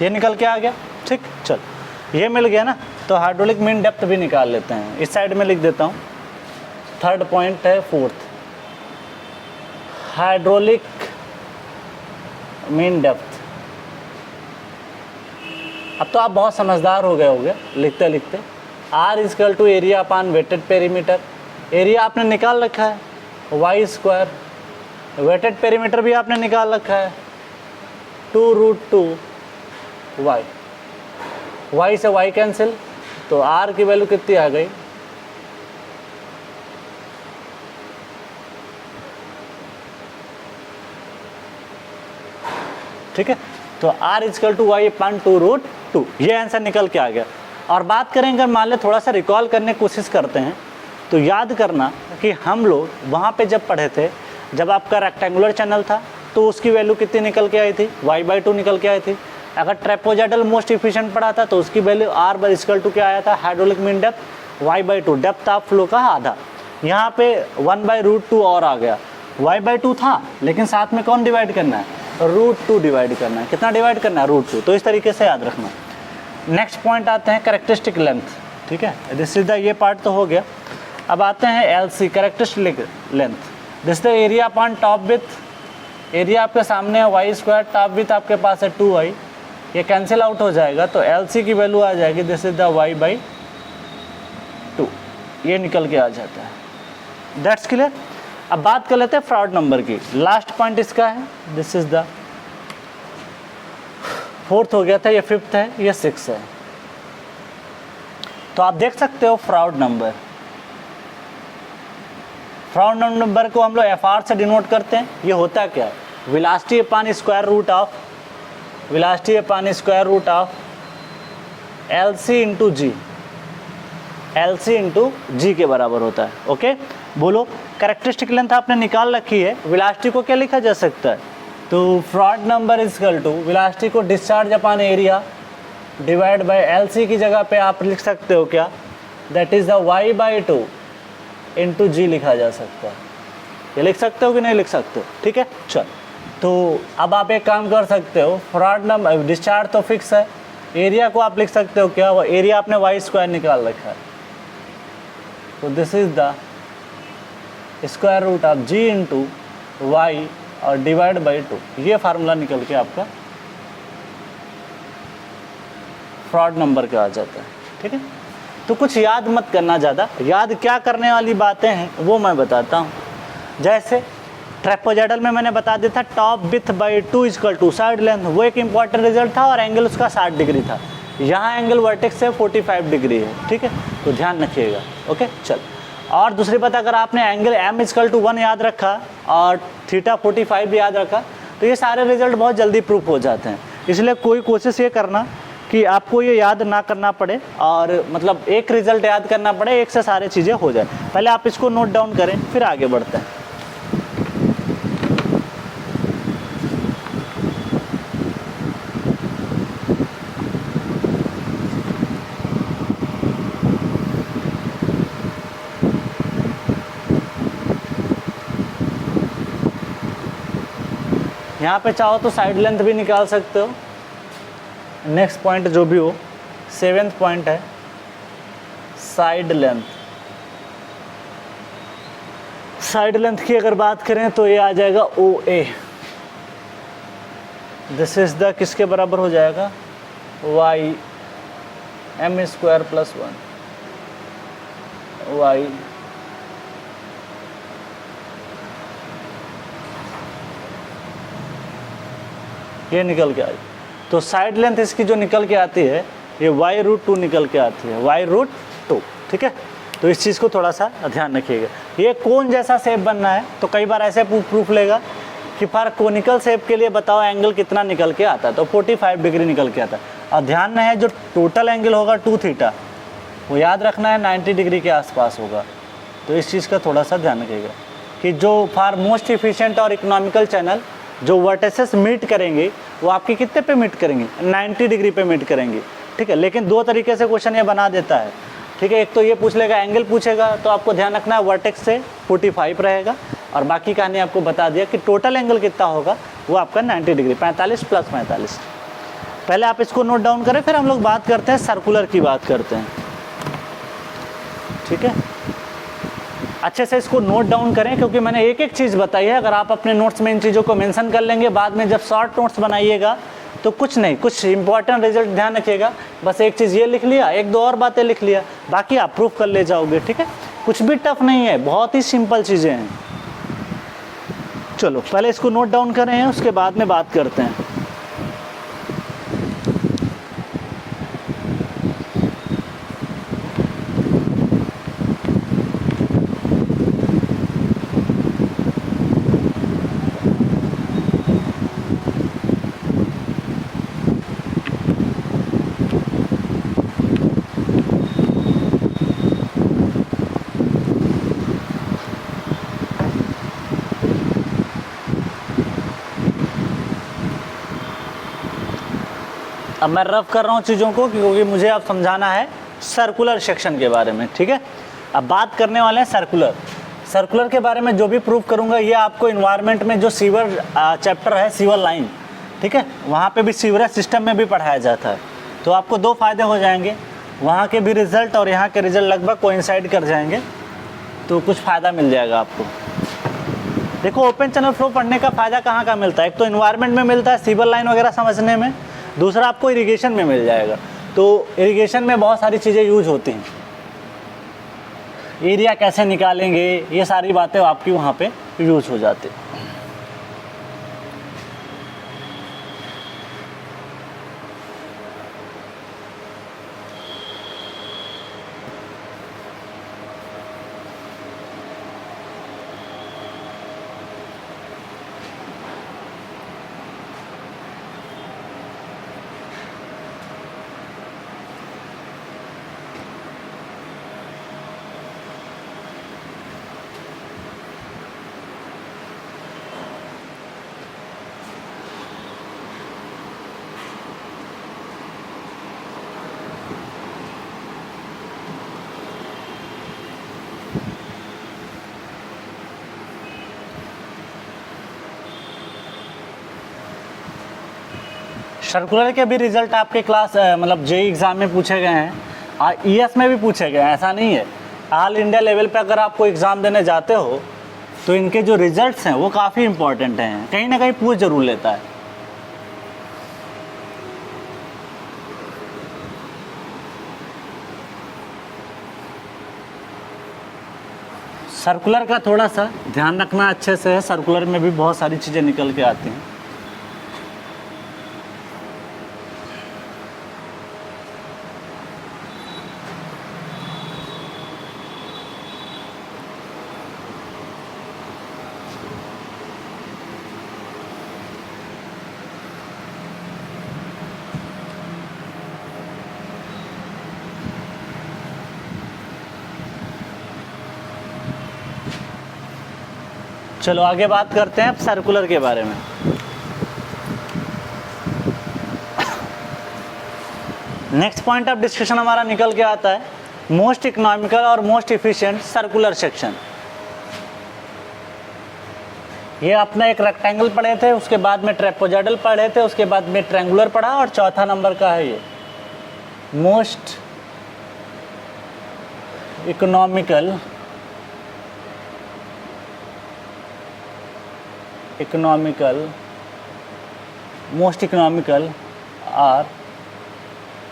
ये निकल के आ गया, ठीक। चल ये मिल गया ना, तो हाइड्रोलिक मीन डेप्थ भी निकाल लेते हैं, इस साइड में लिख देता हूँ। थर्ड पॉइंट है, फोर्थ, हाइड्रोलिक मीन डेप्थ। अब तो आप बहुत समझदार हो गए होंगे लिखते लिखते। R equal to area upon wetted perimeter, area आपने निकाल रखा है y², वेटेड पेरीमीटर भी आपने निकाल रखा है 2√2y, y से y कैंसिल, तो R की वैल्यू कितनी आ गई? ठीक है, तो R इक्वल टू y अपान 2√2, ये आंसर निकल के आ गया। और बात करें अगर मान लें थोड़ा सा रिकॉल करने की कोशिश करते हैं, तो याद करना कि हम लोग वहाँ पे जब पढ़े थे, जब आपका रेक्टेंगुलर चैनल था तो उसकी वैल्यू कितनी निकल के आई थी? y/2 निकल के आई थी। अगर ट्रेपोजाइडल मोस्ट इफिशिएंट पढ़ा था तो उसकी वैल्यू R इक्वल टू क्या आया था? Hydraulic mean depth y/2, depth of flow का आधा। यहाँ पे 1/√2 और आ गया, y/2 था लेकिन साथ में कौन डिवाइड करना है? √2 डिवाइड करना है। कितना डिवाइड करना है? √2। तो इस तरीके से याद रखना। नेक्स्ट पॉइंट आते हैं कैरेक्टरिस्टिक लेंथ, ठीक है, दिस इज द, ये पार्ट तो हो गया। अब आते हैं LC, characteristic length, this the area upon top width. Area आपके सामने है y², टॉप विड्थ आपके पास है 2y, ये कैंसिल आउट हो जाएगा, तो LC की वैल्यू आ जाएगी, दिस इज द y/2, ये निकल के आ जाता है। That's clear. अब बात कर लेते हैं फ्रॉड नंबर की। लास्ट पॉइंट इसका है, दिस इज द फोर्थ हो गया था, ये फिफ्थ है, ये सिक्स है। तो आप देख सकते हो फ्रॉड नंबर, फ्रॉड नंबर को हम लोग FR से डिनोट करते हैं। ये होता क्या है? Velocity upon square root of, velocity upon square root of LC into G, LC into G के बराबर होता है। ओके, बोलो कैरेक्टरिस्टिक लेंथ आपने निकाल रखी है, वेलोसिटी को क्या लिखा जा सकता है? तो Froude number equal to velocity को discharge upon area divide by LC की जगह पे आप लिख सकते हो क्या? That is the y/2 into G लिखा जा सकता है। ये लिख सकते हो कि नहीं लिख सकते हो? ठीक है, चल। तो अब आप एक काम कर सकते हो, फ्रॉड नंबर डिस्चार्ज तो फिक्स है, एरिया को आप लिख सकते हो क्या? एरिया आपने y² निकाल रखा है, तो this is the square root of G into Y और डिवाइड बाई 2, ये फार्मूला निकल के आपका फ्रॉड नंबर का आ जाता है। ठीक है, तो कुछ याद मत करना ज़्यादा, याद क्या करने वाली बातें हैं वो मैं बताता हूँ। जैसे ट्रेपेजॉइडल में मैंने बता दिया था top width by 2 equal to side length, वो एक इंपॉर्टेंट रिजल्ट था और एंगल उसका 60 डिग्री था। यहाँ एंगल वर्टेक्स से 45 डिग्री है। ठीक है, तो ध्यान रखिएगा। ओके, चल। और दूसरी बात, अगर आपने एंगल m इक्वल टू 1 याद रखा और थीटा 45 भी याद रखा तो ये सारे रिजल्ट बहुत जल्दी प्रूफ हो जाते हैं। इसलिए कोई कोशिश ये करना कि आपको ये याद ना करना पड़े और मतलब एक रिजल्ट याद करना पड़े, एक से सारे चीज़ें हो जाए। पहले आप इसको नोट डाउन करें, फिर आगे बढ़ते हैं। यहाँ पे चाहो तो साइड लेंथ भी निकाल सकते हो। नेक्स्ट पॉइंट जो भी हो, 7th पॉइंट है साइड लेंथ। साइड लेंथ की अगर बात करें तो ये आ जाएगा OA। दिस इज द किसके बराबर हो जाएगा, y m² + 1 y ये निकल के आई। तो साइड लेंथ इसकी जो निकल के आती है ये y√2 निकल के आती है, y√2। ठीक है, तो इस चीज़ को थोड़ा सा ध्यान रखिएगा। ये कोन जैसा शेप बनना है तो कई बार ऐसे प्रूफ लेगा कि फॉर कोनिकल शेप के लिए बताओ एंगल कितना निकल के आता है, तो 45 डिग्री निकल के आता है। और ध्यान में है जो टोटल एंगल होगा 2 थीटा, वो याद रखना है 90 डिग्री के आसपास होगा। तो इस चीज़ का थोड़ा सा ध्यान रखिएगा कि जो फॉर मोस्ट इफिशिएंट और इकोनॉमिकल चैनल जो वर्टिसेस मीट करेंगे वो आपके कितने पे मीट करेंगे, 90 डिग्री पे मीट करेंगे। ठीक है, लेकिन दो तरीके से क्वेश्चन ये बना देता है। ठीक है, एक तो ये पूछ लेगा, एंगल पूछेगा तो आपको ध्यान रखना है वर्टेक्स से 45 रहेगा और बाकी कहानी आपको बता दिया कि टोटल एंगल कितना होगा, वो आपका 90 डिग्री 45 + 45। पहले आप इसको नोट डाउन करें, फिर हम लोग बात करते हैं सर्कुलर की बात करते हैं। ठीक है, अच्छे से इसको नोट डाउन करें क्योंकि मैंने एक एक चीज़ बताई है। अगर आप अपने नोट्स में इन चीज़ों को मेंशन कर लेंगे, बाद में जब शॉर्ट नोट्स बनाइएगा तो कुछ नहीं, कुछ इंपॉर्टेंट रिजल्ट ध्यान रखिएगा। बस एक चीज़ ये लिख लिया, एक दो और बातें लिख लिया, बाकी आप प्रूफ कर ले जाओगे। ठीक है, कुछ भी टफ नहीं है, बहुत ही सिंपल चीज़ें हैं। चलो पहले इसको नोट डाउन करें, उसके बाद में बात करते हैं। अब मैं रफ कर रहा हूँ चीज़ों को क्योंकि मुझे अब समझाना है सर्कुलर सेक्शन के बारे में। ठीक है, अब बात करने वाले हैं सर्कुलर के बारे में। जो भी प्रूफ करूँगा ये आपको इन्वायरमेंट में जो सीवर चैप्टर है, सीवर लाइन, ठीक है, वहाँ पे भी सीवरेज सिस्टम में भी पढ़ाया जाता है। तो आपको दो फायदे हो जाएंगे, वहाँ के भी रिजल्ट और यहाँ के रिजल्ट लगभग कोइंसाइड कर जाएंगे, तो कुछ फ़ायदा मिल जाएगा आपको। देखो, ओपन चैनल फ्लो पढ़ने का फ़ायदा कहाँ का मिलता है, एक तो इन्वायरमेंट में मिलता है सीवर लाइन वगैरह समझने में, दूसरा आपको इरिगेशन में मिल जाएगा। तो इरिगेशन में बहुत सारी चीज़ें यूज होती हैं, एरिया कैसे निकालेंगे, ये सारी बातें आपकी वहाँ पे यूज हो जाती हैं। सर्कुलर के भी रिजल्ट आपके क्लास मतलब जेईई एग्ज़ाम में पूछे गए हैं और ईएस में भी पूछे गए हैं, ऐसा नहीं है। ऑल इंडिया लेवल पे अगर आपको एग्ज़ाम देने जाते हो तो इनके जो रिजल्ट्स हैं वो काफ़ी इंपॉर्टेंट हैं, कहीं ना कहीं पूछ जरूर लेता है। सर्कुलर का थोड़ा सा ध्यान रखना अच्छे से है, सर्कुलर में भी बहुत सारी चीज़ें निकल के आती हैं। चलो आगे बात करते हैं अब सर्कुलर के बारे में। नेक्स्ट पॉइंट ऑफ डिस्कशन हमारा निकल के आता है मोस्ट इकोनॉमिकल और मोस्ट इफिशिएंट सर्कुलर सेक्शन। ये अपना एक रेक्टेंगल पढ़े थे, उसके बाद में ट्रेपेजॉइडल पढ़े थे, उसके बाद में ट्रायंगुलर पढ़ा और चौथा नंबर का है ये मोस्ट इकोनॉमिकल मोस्ट इकोनॉमिकल और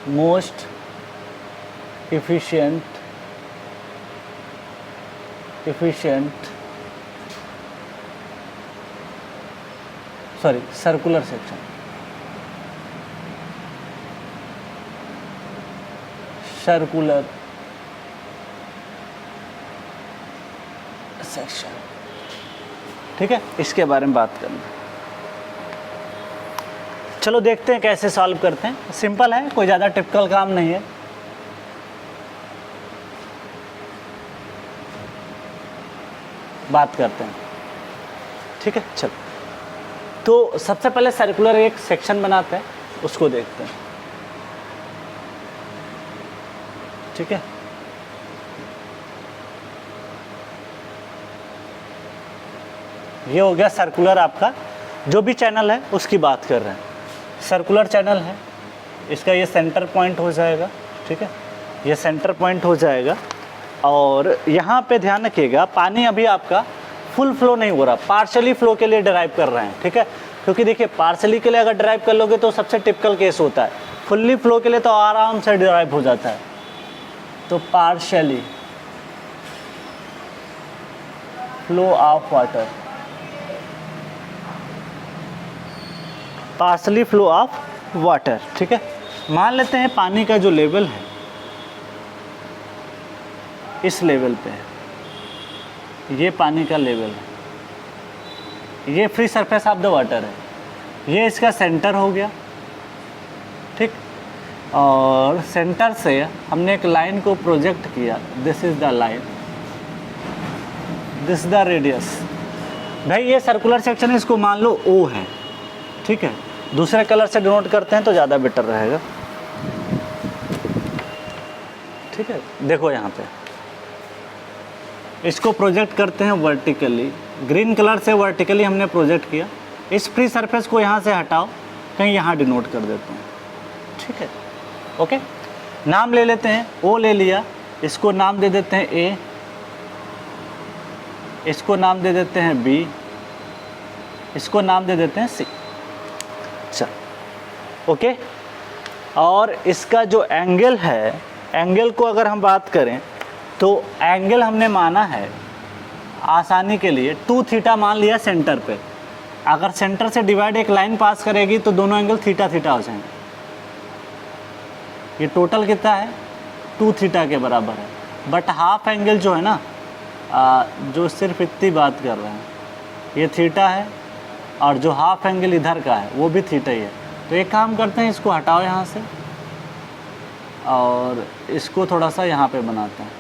most efficient circular section. Circular section, ठीक है, इसके बारे में बात करना। चलो देखते हैं कैसे सॉल्व करते हैं। सिंपल है, कोई ज़्यादा टिपिकल काम नहीं है। बात करते हैं, ठीक है। चलो तो सबसे पहले सर्कुलर एक सेक्शन बनाते हैं, उसको देखते हैं, ठीक है। ये हो गया सर्कुलर, आपका जो भी चैनल है उसकी बात कर रहे हैं। सर्कुलर चैनल है, इसका ये सेंटर पॉइंट हो जाएगा, ठीक है, ये सेंटर पॉइंट हो जाएगा। और यहाँ पे ध्यान रखिएगा, पानी अभी आपका फुल फ्लो नहीं हो रहा, पार्शली फ्लो के लिए ड्राइव कर रहे हैं, ठीक है। क्योंकि देखिए पार्शली के लिए अगर ड्राइव कर लोगे तो सबसे टिपिकल केस होता है, फुल्ली फ्लो के लिए तो आराम से ड्राइव हो जाता है। तो partially flow of water, partially flow of water, ठीक है। मान लेते हैं पानी का जो लेवल है इस लेवल पे है, ये पानी का लेवल है, ये free surface of the water है, ये इसका सेंटर हो गया, ठीक। और सेंटर से हमने एक लाइन को प्रोजेक्ट किया, this is the line, this the radius. भाई ये सर्कुलर सेक्शन है, इसको मान लो ओ है, ठीक है। दूसरे कलर से डिनोट करते हैं तो ज़्यादा बेटर रहेगा, ठीक है। देखो यहाँ पे इसको प्रोजेक्ट करते हैं वर्टिकली, ग्रीन कलर से वर्टिकली हमने प्रोजेक्ट किया। इस फ्री सरफेस को यहाँ से हटाओ, कहीं यहाँ डिनोट कर देते हैं, ठीक है, ओके। नाम ले लेते हैं, ओ ले लिया, इसको नाम दे देते हैं ए, इसको नाम दे देते हैं बी, इसको नाम दे देते हैं सी, चल ओके। और इसका जो एंगल है, एंगल को अगर हम बात करें तो एंगल हमने माना है आसानी के लिए 2 थीटा मान लिया सेंटर पे। अगर सेंटर से डिवाइड एक लाइन पास करेगी तो दोनों एंगल थीटा थीटा हो जाएंगे। ये टोटल कितना है 2 थीटा के बराबर है। बट हाफ एंगल जो है ना, जो सिर्फ इतनी बात कर रहे हैं, ये थीटा है, और जो हाफ एंगल इधर का है वो भी थीटा ही है। तो एक काम करते हैं, इसको हटाओ यहाँ से और इसको थोड़ा सा यहाँ पे बनाते हैं,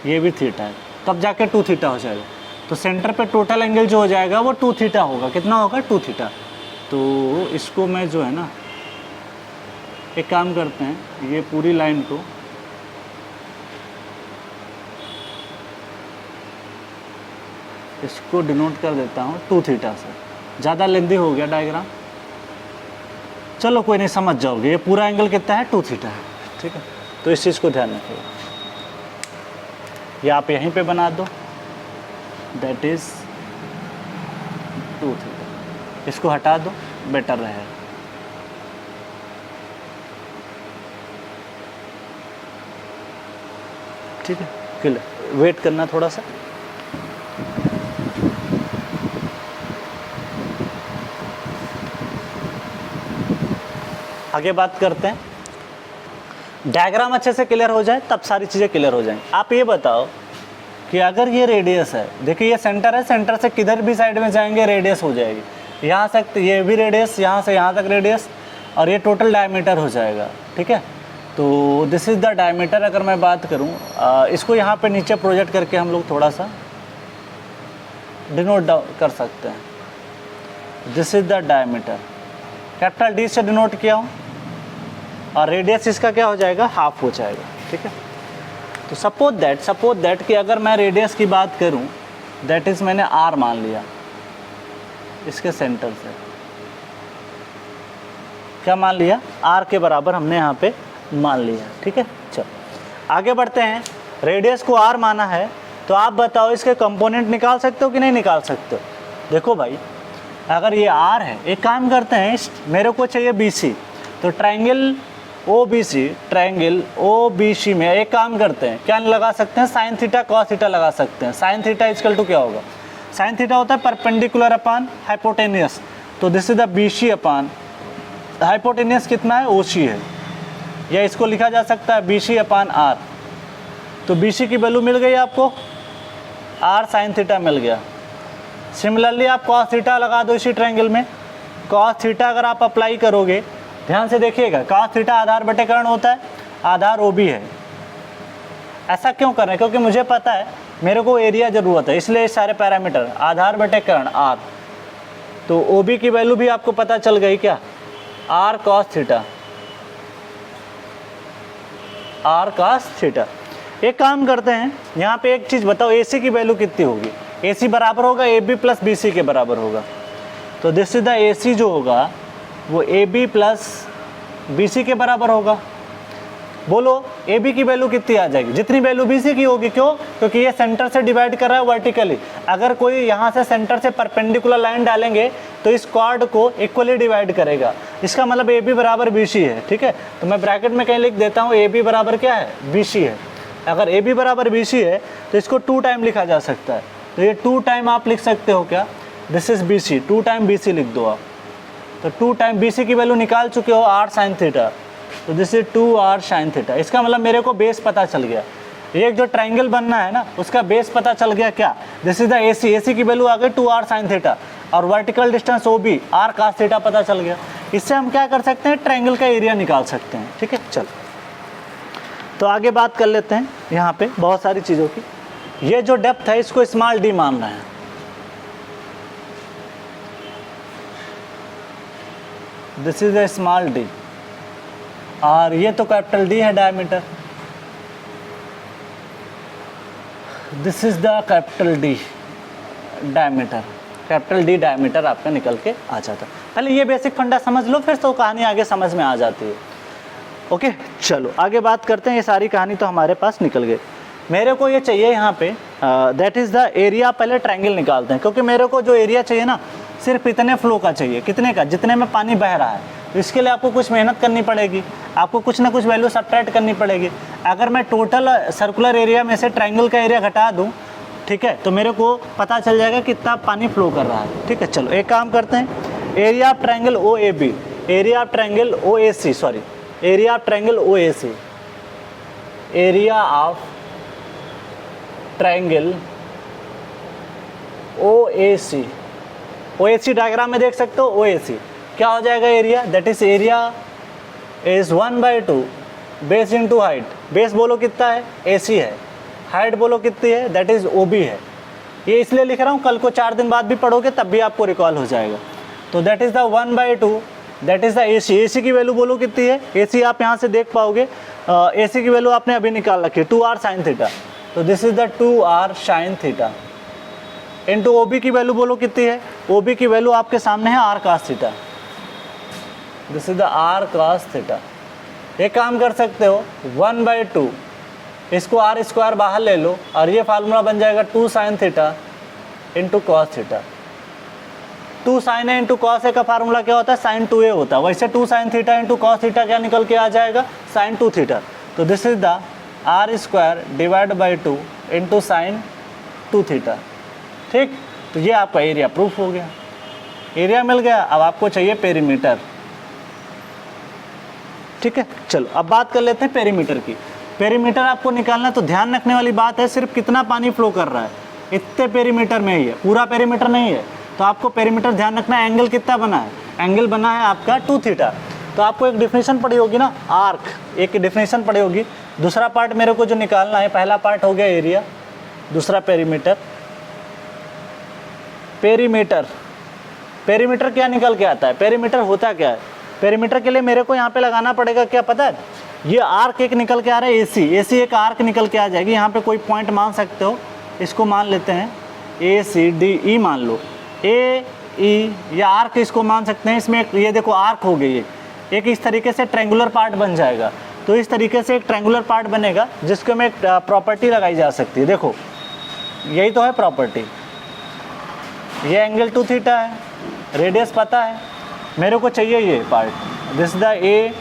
ये भी थीटा है, तब जाके 2 थीटा हो जाएगा। तो सेंटर पे टोटल एंगल जो हो जाएगा वो 2 थीटा होगा। कितना होगा 2 थीटा। तो इसको मैं जो है ना, एक काम करते हैं, ये पूरी लाइन को इसको डिनोट कर देता हूँ 2 थीटा से। ज़्यादा लेंदी हो गया डायग्राम, चलो कोई नहीं, समझ जाओगे। ये पूरा एंगल कितना है 2 थीटा है, ठीक है। तो इस चीज़ को ध्यान रखिएगा। ये आप यहीं पे बना दो, दैट इज 2 थीटा। इसको हटा दो, बेटर रहेगा। ठीक है, क्लियर। वेट करना थोड़ा सा। आगे बात करते हैं, डायग्राम अच्छे से क्लियर हो जाए तब सारी चीज़ें क्लियर हो जाएंगी। आप ये बताओ कि अगर ये रेडियस है, देखिए ये सेंटर है, सेंटर से किधर भी साइड में जाएंगे रेडियस हो जाएगी। यहाँ से ये भी रेडियस, यहाँ से यहाँ तक रेडियस, और ये टोटल डायमीटर हो जाएगा। ठीक है, तो दिस इज़ द डायमीटर। अगर मैं बात करूँ इसको यहाँ पे नीचे प्रोजेक्ट करके हम लोग थोड़ा सा डिनोट कर सकते हैं। This is the diameter, capital D से डिनोट किया हूँ, और रेडियस इसका क्या हो जाएगा, हाफ हो जाएगा। ठीक है, तो सपोज दैट कि अगर मैं रेडियस की बात करूं, दैट इज़ मैंने आर मान लिया, इसके सेंटर से क्या मान लिया, आर के बराबर हमने यहाँ पे मान लिया। ठीक है, चलो आगे बढ़ते हैं। रेडियस को आर माना है, तो आप बताओ इसके कंपोनेंट निकाल सकते हो कि नहीं निकाल सकते हो। देखो भाई, अगर ये आर है, एक काम करते हैं, मेरे को चाहिए बी सी, तो ट्रायंगल ओ बी सी में एक काम करते हैं, क्या लगा सकते हैं, साइन थीटा कॉस थीटा लगा सकते हैं। साइन थीटा इक्वल टू क्या होगा, साइन थीटा होता है परपेंडिकुलर अपान हाइपोटेनियस, तो this is the B C upon hypotenuse कितना है, ओ सी है, या इसको लिखा जा सकता है बी सी अपान आर। तो बी सी की वैल्यू मिल गई आपको, आर साइन थीटा मिल गया। सिमिलरली आप कॉस थीटा लगा दो इसी ट्रायंगल में। कॉस थीटा अगर आप अप्लाई करोगे, ध्यान से देखिएगा, कॉस थीटा आधार बटे कर्ण होता है, आधार ओ बी है। ऐसा क्यों कर रहे हैं, क्योंकि मुझे पता है मेरे को एरिया ज़रूरत है, इसलिए सारे पैरामीटर आधार बटे कर्ण आर। तो ओ बी की वैल्यू भी आपको पता चल गई क्या, R cos theta, R cos theta. एक काम करते हैं, यहाँ पे एक चीज़ बताओ, ए सी की वैल्यू कितनी होगी, ए सी बराबर होगा A B plus B C के बराबर होगा। तो this is the A C जो होगा वो A B plus B C के बराबर होगा। बोलो ए बी की वैल्यू कितनी आ जाएगी, जितनी वैल्यू बी सी की होगी। क्यों, क्योंकि ये सेंटर से डिवाइड कर रहा है वर्टिकली। अगर कोई यहाँ से सेंटर से परपेंडिकुलर लाइन डालेंगे तो इस क्वाड को इक्वली डिवाइड करेगा, इसका मतलब ए बी बराबर बी सी है। ठीक है, तो मैं ब्रैकेट में कहीं लिख देता हूँ, ए बी बराबर क्या है, बी सी है। अगर ए बी बराबर बी सी है तो इसको 2 टाइम लिखा जा सकता है, तो ये 2 टाइम आप लिख सकते हो क्या, this is B C, 2 time B C लिख दो आप। तो 2 टाइम बी सी की वैल्यू निकाल चुके हो, आर साइन थीटा, तो this is 2 R sine theta. इसका मतलब मेरे को बेस पता चल गया, ये जो ट्रायंगल बनना है ना उसका बेस पता चल गया क्या, this is the A C, A C की वैल्यू आ गई 2 आर साइन थीटा, और vertical distance O B R cos theta पता चल गया। इससे हम क्या कर सकते हैं, ट्रायंगल का एरिया निकाल सकते हैं। ठीक है, चलो तो आगे बात कर लेते हैं यहाँ पे बहुत सारी चीज़ों की। ये जो डेप्थ है इसको स्मॉल डी मान रहे हैं, this is a small D, और ये तो कैपिटल डी है diameter, this is the capital D diameter. Capital D diameter आपका निकल के आ जाता है। पहले ये बेसिक फंडा समझ लो, फिर तो कहानी आगे समझ में आ जाती है। ओके, चलो आगे बात करते हैं। ये सारी कहानी तो हमारे पास निकल गई। मेरे को ये चाहिए यहाँ पे दैट इज़ द एरिया। पहले ट्रायंगल निकालते हैं, क्योंकि मेरे को जो एरिया चाहिए ना सिर्फ इतने फ्लो का चाहिए, कितने का, जितने में पानी बह रहा है। तो इसके लिए आपको कुछ मेहनत करनी पड़ेगी, आपको कुछ ना कुछ वैल्यू सब्ट्रैक्ट करनी पड़ेगी। अगर मैं टोटल सर्कुलर एरिया में से ट्रायंगल का एरिया घटा दूँ, ठीक है, तो मेरे को पता चल जाएगा कितना पानी फ्लो कर रहा है। ठीक है, चलो एक काम करते हैं, area of triangle O A B, area of triangle O A C, sorry area of triangle O A C, area of triangle O A C. O A C diagram में देख सकते हो, ओ ए सी क्या हो जाएगा area, that is area is 1/2 base into height. Base बोलो कितना है, ए सी है, हाइट बोलो कितनी है, दैट इज ओ बी है। ये इसलिए लिख रहा हूँ, कल को 4 दिन बाद भी पढ़ोगे तब भी आपको रिकॉल हो जाएगा। तो that is the 1/2, that is the A C. A C की वैल्यू बोलो कितनी है, ए सी आप यहाँ से देख पाओगे, ए सी की वैल्यू आपने अभी निकाल रखी है 2 आर साइन थीटा। तो this is the 2 R sine theta into O B की वैल्यू बोलो कितनी है, ओ बी की वैल्यू आपके सामने है R cos theta, this is the R cos theta. एक काम कर सकते हो 1/2, इसको आर स्क्वायर बाहर ले लो और ये फार्मूला बन जाएगा 2 sine theta into cos theta. 2 sin A into cos A का फार्मूला क्या होता है, sin 2A होता है। वैसे 2 sin theta into cos theta क्या निकल के आ जाएगा, sin 2 थीटा। तो this is the R square divide by 2 into sine 2 theta. ठीक, तो ये आपका एरिया प्रूफ हो गया, एरिया मिल गया। अब आपको चाहिए पेरीमीटर। ठीक है, चलो अब बात कर लेते हैं पेरीमीटर की। पेरीमीटर आपको निकालना है तो ध्यान रखने वाली बात है सिर्फ कितना पानी फ्लो कर रहा है, इतने पेरीमीटर में ही है, पूरा पेरीमीटर नहीं है। तो आपको पेरीमीटर ध्यान रखना है, एंगल कितना बना है, एंगल बना है आपका 2 थीटा। तो आपको एक डिफिनेशन पड़ी होगी ना, आर्क, एक डिफिनेशन पड़ी होगी। दूसरा पार्ट मेरे को जो निकालना है, पहला पार्ट हो गया एरिया, दूसरा पेरीमीटर। पेरीमीटर, पेरीमीटर क्या निकल के आता है, पेरीमीटर होता क्या है। पेरीमीटर के लिए मेरे को यहाँ पे लगाना पड़ेगा क्या पता है, ये आर्क एक निकल के आ रहा है एसी, एसी एक आर्क निकल के आ जाएगी। यहाँ पे कोई पॉइंट मान सकते हो, इसको मान लेते हैं ए सी डी ई मान लो, ए ई या आर्क इसको मान सकते हैं। इसमें ये देखो आर्क हो गई है, एक इस तरीके से ट्रेंगुलर पार्ट बन जाएगा। तो इस तरीके से एक ट्रेंगुलर पार्ट बनेगा जिसको में एक प्रॉपर्टी लगाई जा सकती है। देखो यही तो है प्रॉपर्टी, ये एंगल 2 थीटा है, रेडियस पता है, मेरे को चाहिए ये पार्ट, दिस द ए,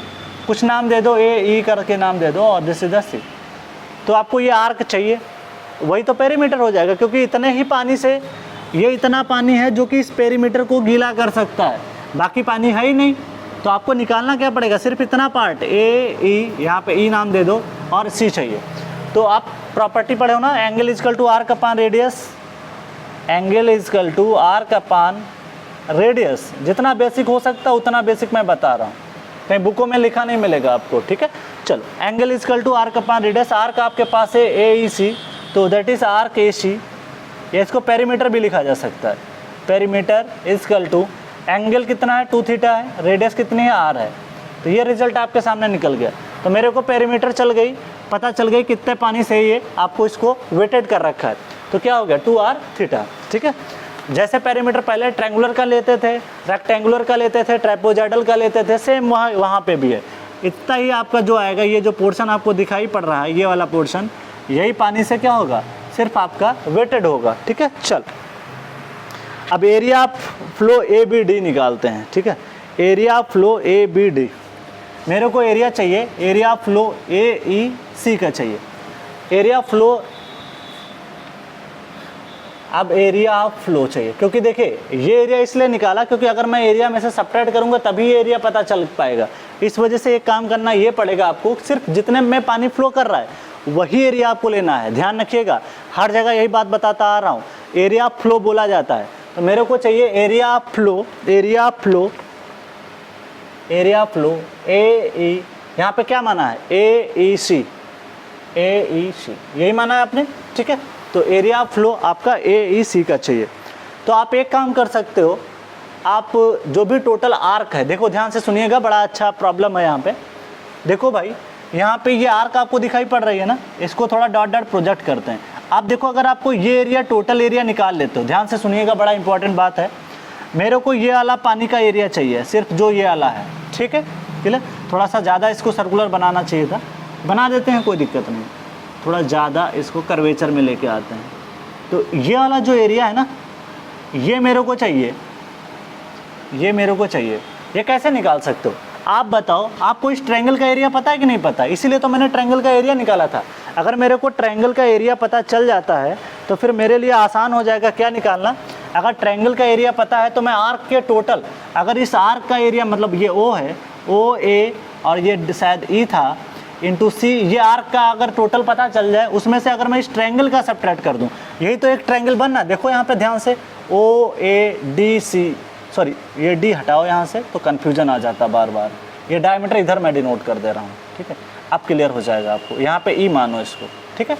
कुछ नाम दे दो, ए ई करके नाम दे दो, और दिस इज द सी। तो आपको ये आर्क चाहिए, वही तो पेरीमीटर हो जाएगा, क्योंकि इतने ही पानी से, ये इतना पानी है जो कि इस पेरीमीटर को गीला कर सकता है, बाकी पानी है ही नहीं। तो आपको निकालना क्या पड़ेगा, सिर्फ इतना पार्ट, ए ई, यहाँ पे ई नाम दे दो, और सी चाहिए। तो आप प्रॉपर्टी पढ़े हो ना, angle equal to arc upon radius, angle equal to arc upon radius. जितना बेसिक हो सकता है उतना बेसिक मैं बता रहा हूँ, कहीं बुकों में लिखा नहीं मिलेगा आपको। ठीक है, चलो angle equal to arc upon radius, arc आपके पास है ए ई सी, तो that is arc A C. ये इसको पेरीमीटर भी लिखा जा सकता है, पेरीमीटर इजकल टू एंगल कितना है 2 थीटा है, रेडियस कितनी है आर है। तो ये रिजल्ट आपके सामने निकल गया। तो मेरे को पेरीमीटर चल गई, पता चल गई कितने पानी से ये आपको इसको वेटेड कर रखा है। तो क्या हो गया 2r थीटा। ठीक है, जैसे पेरीमीटर पहले ट्रायंगुलर का लेते थे, रेक्टेंगुलर का लेते थे, ट्राइपोजॉइडल का लेते थे, सेम वहाँ पे भी है। इतना ही आपका जो आएगा, ये जो पोर्शन आपको दिखाई पड़ रहा है, ये वाला पोर्शन, यही पानी से क्या होगा, सिर्फ आपका वेटेड होगा। ठीक है, चल अब area of flow A B D निकालते हैं। ठीक है, area of flow A B D, मेरे को एरिया चाहिए, area of flow A E C का चाहिए, एरिया ऑफ फ्लो, अब एरिया ऑफ फ्लो चाहिए। क्योंकि देखिए ये एरिया इसलिए निकाला क्योंकि अगर मैं एरिया में से सब्ट्रैक्ट करूंगा तभी ये एरिया पता चल पाएगा। इस वजह से एक काम करना ये पड़ेगा आपको, सिर्फ जितने में पानी फ्लो कर रहा है वही एरिया आपको लेना है। ध्यान रखिएगा, हर जगह यही बात बताता आ रहा हूँ, एरिया ऑफ फ्लो बोला जाता है। तो मेरे को चाहिए area of flow, area of flow, area of flow A E, यहाँ पे क्या माना है A E C, A E सी यही माना है आपने। ठीक है, तो एरिया ऑफ फ्लो आपका ए ई सी का चाहिए। तो आप एक काम कर सकते हो, आप जो भी टोटल आर्क है, देखो ध्यान से सुनिएगा, बड़ा अच्छा प्रॉब्लम है यहाँ पे। देखो भाई यहाँ पे ये आर्क आपको दिखाई पड़ रही है ना, इसको थोड़ा डॉट डॉट प्रोजेक्ट करते हैं। आप देखो अगर आपको ये एरिया टोटल एरिया निकाल लेते हो, ध्यान से सुनिएगा, बड़ा इंपॉर्टेंट बात है। मेरे को ये वाला पानी का एरिया चाहिए, सिर्फ जो ये वाला है। ठीक है, क्लियर, थोड़ा सा ज़्यादा इसको सर्कुलर बनाना चाहिए था, बना देते हैं, कोई दिक्कत नहीं, थोड़ा ज़्यादा इसको कर्वेचर में लेके आते हैं। तो ये वाला जो एरिया है ना, ये मेरे को चाहिए, ये मेरे को चाहिए। ये कैसे निकाल सकते हो आप बताओ, आपको इस ट्रायंगल का एरिया पता है कि नहीं पता? इसीलिए तो मैंने ट्रायंगल का एरिया निकाला था। अगर मेरे को ट्रायंगल का एरिया पता चल जाता है तो फिर मेरे लिए आसान हो जाएगा क्या निकालना। अगर ट्रायंगल का एरिया पता है तो मैं आर्क के टोटल, अगर इस आर्क का एरिया मतलब ये ओ है, ओ ए और ये शायद ई था, इंटू सी, ये आर्क का अगर टोटल पता चल जाए, उसमें से अगर मैं इस ट्रायंगल का सब्ट्रैक्ट कर दूं, यही तो एक ट्रायंगल बनना। देखो यहाँ पे ध्यान से, ओ ए डी सी, सॉरी ये डी हटाओ यहाँ से तो कन्फ्यूजन आ जाता बार बार। ये डायमीटर इधर मैं डिनोट कर दे रहा हूँ। ठीक है, अब क्लियर हो जाएगा आपको। यहाँ पे ई मानो इसको। ठीक है,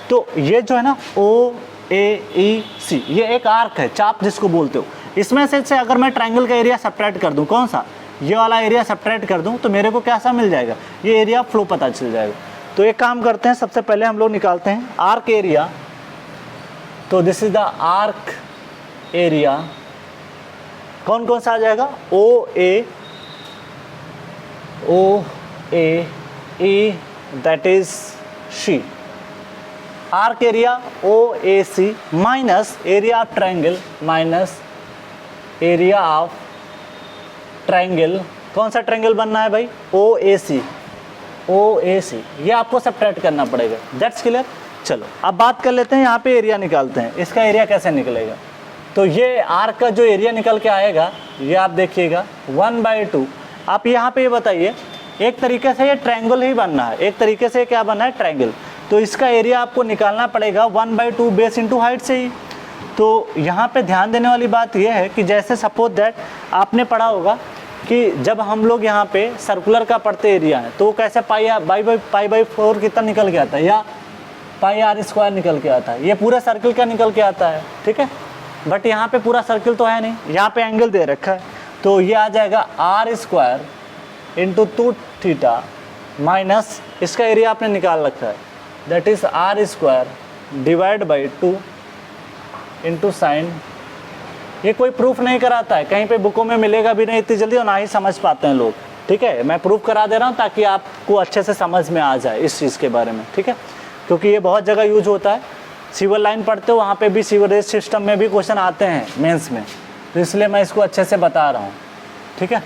तो ये जो है ना ओ ए ई सी, ये एक आर्क है, चाप जिसको बोलते हो। इसमें से अगर मैं ट्रायंगल का एरिया सब्ट्रैक्ट कर दूँ, कौन सा, ये वाला एरिया सब्ट्रैक्ट कर दूं, तो मेरे को क्या सा मिल जाएगा, ये एरिया फ्लो पता चल जाएगा। तो एक काम करते हैं, सबसे पहले हम लोग निकालते हैं आर्क एरिया। तो this is the arc area, कौन कौन सा आ जाएगा, O A E that is C, arc area O A C minus area of triangle minus area of triangle. कौन सा ट्राइंगल बनना है भाई? ओ A C, O A C, ये आपको सब्ट्रैक्ट करना पड़ेगा। That's clear. चलो अब बात कर लेते हैं, यहाँ पे एरिया निकालते हैं। इसका एरिया कैसे निकलेगा? तो ये आर्क का जो एरिया निकल के आएगा ये आप देखिएगा 1/2। आप यहाँ पे ये बताइए, एक तरीके से ये ट्रायंगल ही बनना है, एक तरीके से क्या बनना है? ट्रायंगल। तो इसका एरिया आपको निकालना पड़ेगा 1/2 बेस इंटू हाइट से ही। तो यहाँ पे ध्यान देने वाली बात यह है कि जैसे सपोज दैट आपने पढ़ा होगा कि जब हम लोग यहाँ पे सर्कुलर का पढ़ते एरिया है तो वो कैसे पाई/4 कितना निकल के आता है, या πr² निकल के आता है। ये पूरा सर्कल का निकल के आता है, ठीक है। बट यहाँ पे पूरा सर्कल तो है नहीं, यहाँ पे एंगल दे रखा है, तो ये आ जाएगा r² इंटू 2θ माइनस इसका एरिया आपने निकाल रखा है, that is r² divide by 2 into sign. ये कोई प्रूफ नहीं कराता है, कहीं पे बुकों में मिलेगा भी नहीं इतनी जल्दी और ना ही समझ पाते हैं लोग, ठीक है। मैं प्रूफ करा दे रहा हूँ ताकि आपको अच्छे से समझ में आ जाए इस चीज़ के बारे में, ठीक है, क्योंकि ये बहुत जगह यूज होता है। सिविल लाइन पढ़ते हो वहाँ पे भी सीवरेज सिस्टम में भी क्वेश्चन आते हैं मेंस में, तो इसलिए मैं इसको अच्छे से बता रहा हूँ, ठीक है।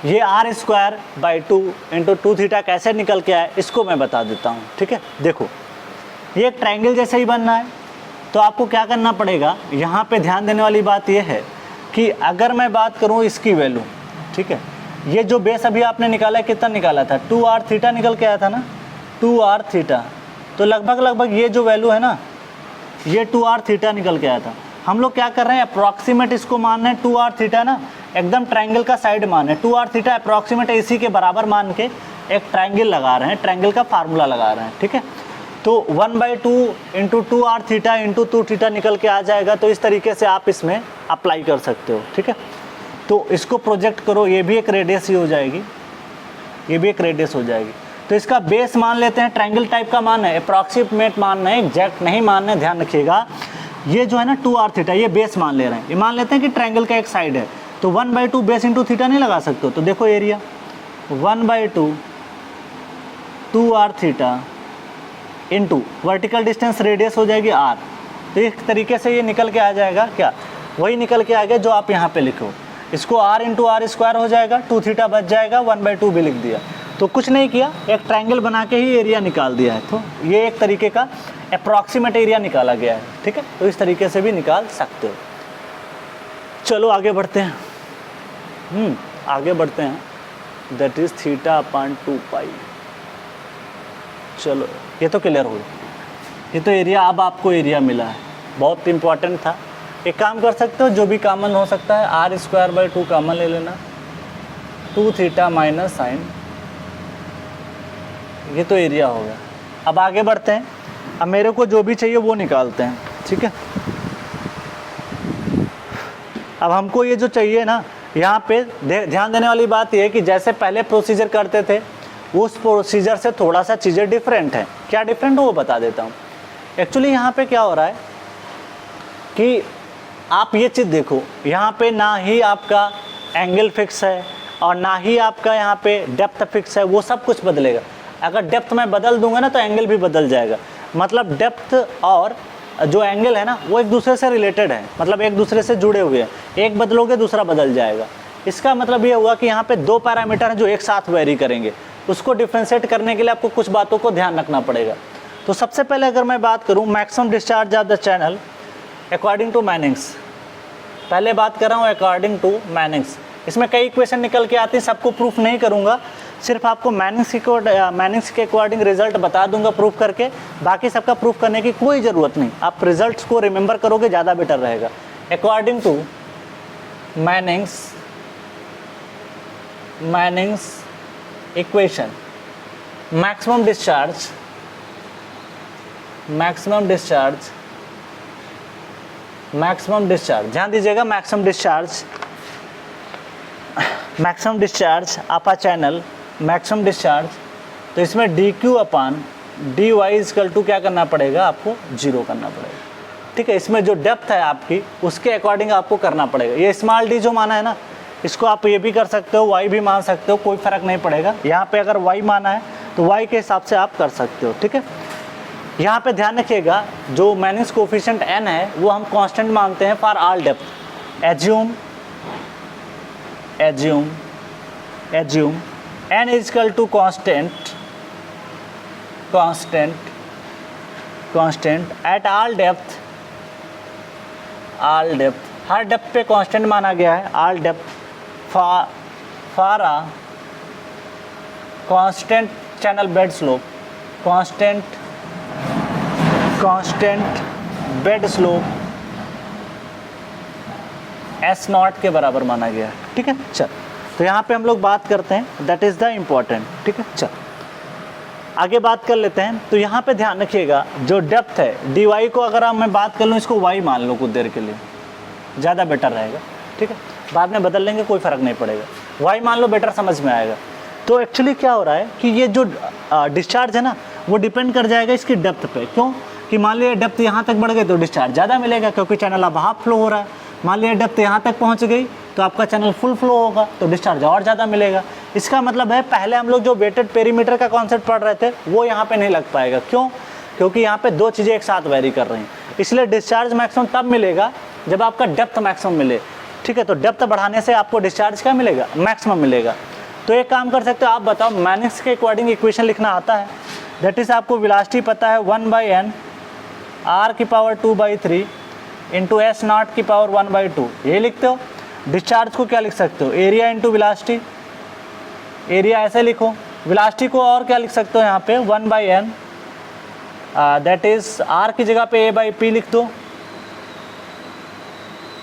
ये r²/2 इंटू 2θ कैसे निकल के आए इसको मैं बता देता हूँ, ठीक है। देखो ये एक ट्रायंगल जैसे ही बनना है, तो आपको क्या करना पड़ेगा, यहाँ पे ध्यान देने वाली बात यह है कि अगर मैं बात करूँ इसकी वैल्यू, ठीक है, ये जो बेस अभी आपने निकाला है कितना निकाला था? 2r θ निकल के आया था ना, 2r θ। तो लगभग ये जो वैल्यू है ना, ये 2r θ निकल के आया था। हम लोग क्या कर रहे हैं, अप्रॉक्सीमेट इसको मान रहे हैं 2r θ ना, एकदम ट्रायंगल का साइड मान है, 2r θ अप्रॉक्सीमेट AC के बराबर मान के एक ट्रायंगल लगा रहे हैं, ट्रायंगल का फार्मूला लगा रहे हैं, ठीक है। तो 1/2 इंटू 2r θ इंटू 2θ निकल के आ जाएगा। तो इस तरीके से आप इसमें अप्लाई कर सकते हो, ठीक है। तो इसको प्रोजेक्ट करो, ये भी एक रेडियस ही हो जाएगी, ये भी एक रेडियस हो जाएगी। तो इसका बेस मान लेते हैं, ट्रायंगल टाइप का मान है, अप्रॉक्सीमेट मानना है, एग्जैक्ट नहीं मानना है, ध्यान रखिएगा। ये जो है ना 2r θ ये बेस मान ले रहे हैं, ये मान लेते हैं कि ट्रायंगल का एक साइड है, तो 1/2 बेस इंटू θ नहीं लगा सकते हो। तो देखो area 1/2 2r θ into vertical distance radius हो जाएगी r। तो इस तरीके से ये निकल के आ जाएगा, क्या वही निकल के आ गया जो आप यहाँ पे लिखो। इसको r इंटू r² हो जाएगा, 2θ बच जाएगा, 1/2 भी लिख दिया। तो कुछ नहीं किया, एक ट्रायंगल बना के ही एरिया निकाल दिया है। तो ये एक तरीके का अप्रॉक्सीमेट एरिया निकाला गया है, ठीक है। तो इस तरीके से भी निकाल सकते हो। चलो आगे बढ़ते हैं, आगे बढ़ते हैं, दैट इज़ θ/2π। चलो ये तो क्लियर हो गया, ये तो एरिया, अब आपको एरिया मिला है, बहुत इंपॉर्टेंट था। एक काम कर सकते हो, जो भी कॉमन हो सकता है, r²/2 कॉमन ले लेना, 2θ माइनस साइन, ये तो एरिया हो गया। अब आगे बढ़ते हैं, अब मेरे को जो भी चाहिए वो निकालते हैं, ठीक है। अब हमको ये जो चाहिए ना, यहाँ पे ध्यान देने वाली बात ये है कि जैसे पहले प्रोसीजर करते थे उस प्रोसीजर से थोड़ा सा चीज़ें डिफरेंट हैं। क्या डिफरेंट हो वो बता देता हूँ। एक्चुअली यहाँ पे क्या हो रहा है कि आप ये चीज़ देखो, यहाँ पे ना ही आपका एंगल फिक्स है और ना ही आपका यहाँ पे डेप्थ फिक्स है, वो सब कुछ बदलेगा। अगर डेप्थ मैं बदल दूंगा ना तो एंगल भी बदल जाएगा। मतलब डेप्थ और जो एंगल है ना वो एक दूसरे से रिलेटेड है, मतलब एक दूसरे से जुड़े हुए हैं। एक बदलोगे दूसरा बदल जाएगा। इसका मतलब ये हुआ कि यहाँ पे दो पैरामीटर हैं जो एक साथ वेरी करेंगे, उसको डिफ्रेंशिएट करने के लिए आपको कुछ बातों को ध्यान रखना पड़ेगा। तो सबसे पहले अगर मैं बात करूँ maximum discharge of the channel according to Manning's, पहले बात कर रहा हूँ अकॉर्डिंग टू मैनिंग्स। इसमें कई इक्वेशन निकल के आती हैं, सबको प्रूफ नहीं करूँगा, सिर्फ आपको मैनिंग्स के अकॉर्डिंग रिजल्ट बता दूंगा प्रूफ करके। बाकी सबका प्रूफ करने की कोई ज़रूरत नहीं, आप रिजल्ट्स को रिमेंबर करोगे ज़्यादा बेटर रहेगा। According to Manning's equation, maximum discharge, ध्यान दीजिएगा, maximum discharge of a channel, maximum discharge, तो इसमें dQ/dy इक्वल टू क्या करना पड़ेगा, आपको 0 करना पड़ेगा, ठीक है। इसमें जो डेप्थ है आपकी उसके अकॉर्डिंग आपको करना पड़ेगा। ये स्मॉल d जो माना है ना, इसको आप ये भी कर सकते हो, y भी मान सकते हो, कोई फ़र्क नहीं पड़ेगा। यहाँ पे अगर y माना है तो y के हिसाब से आप कर सकते हो, ठीक है। यहाँ पे ध्यान रखिएगा जो मैनिंग्स कोफिशिएंट n है वो हम कांस्टेंट मानते हैं for all depth. Assume n is equal to constant at all depth, हर डेप्थ पे कांस्टेंट माना गया है। All depth for a constant channel bed slope, constant bed slope S0 के बराबर माना गया है। ठीक है, चल तो यहाँ पे हम लोग बात करते हैं, दैट इज़ द इम्पॉर्टेंट। ठीक है, चल आगे बात कर लेते हैं। तो यहाँ पे ध्यान रखिएगा जो डेप्थ है dy को अगर मैं बात कर लूँ, इसको y मान लो कुछ देर के लिए, ज़्यादा बेटर रहेगा। ठीक है, बाद में बदल लेंगे कोई फ़र्क नहीं पड़ेगा, y मान लो, बेटर समझ में आएगा। तो एक्चुअली क्या हो रहा है कि ये जो डिस्चार्ज है ना वो डिपेंड कर जाएगा इसकी डेप्थ पे। क्यों कि मान लिया डेप्थ यहाँ तक बढ़ गई तो डिस्चार्ज ज़्यादा मिलेगा क्योंकि चैनल अब हाफ फ्लो हो रहा है। मान लिया डेप्थ यहाँ तक पहुँच गई तो आपका चैनल फुल फ्लो होगा तो डिस्चार्ज और ज़्यादा मिलेगा। इसका मतलब है पहले हम लोग जो वेटेड पेरीमीटर का कॉन्सेप्ट पढ़ रहे थे वो यहाँ पे नहीं लग पाएगा। क्यों? क्योंकि यहाँ पे दो चीज़ें एक साथ वेरी कर रही हैं, इसलिए डिस्चार्ज मैक्सिमम तब मिलेगा जब आपका डेप्थ मैक्सिमम मिले। ठीक है, तो डेप्थ बढ़ाने से आपको डिस्चार्ज क्या मिलेगा? मैक्सिमम मिलेगा। तो एक काम कर सकते हो, आप बताओ मैनिक्स के अकॉर्डिंग इक्वेशन लिखना आता है? दैट इज़ आपको वेलोसिटी पता है 1/n r⁻²/3 इंटू S0 की पावर 1/2, ये लिखते हो। डिस्चार्ज को क्या लिख सकते हो? एरिया इंटू वेलोसिटी, एरिया ऐसे लिखो। वेलोसिटी को और क्या लिख सकते हो यहाँ पे? 1/n, दैट इज़ r की जगह पे a/p लिख दो,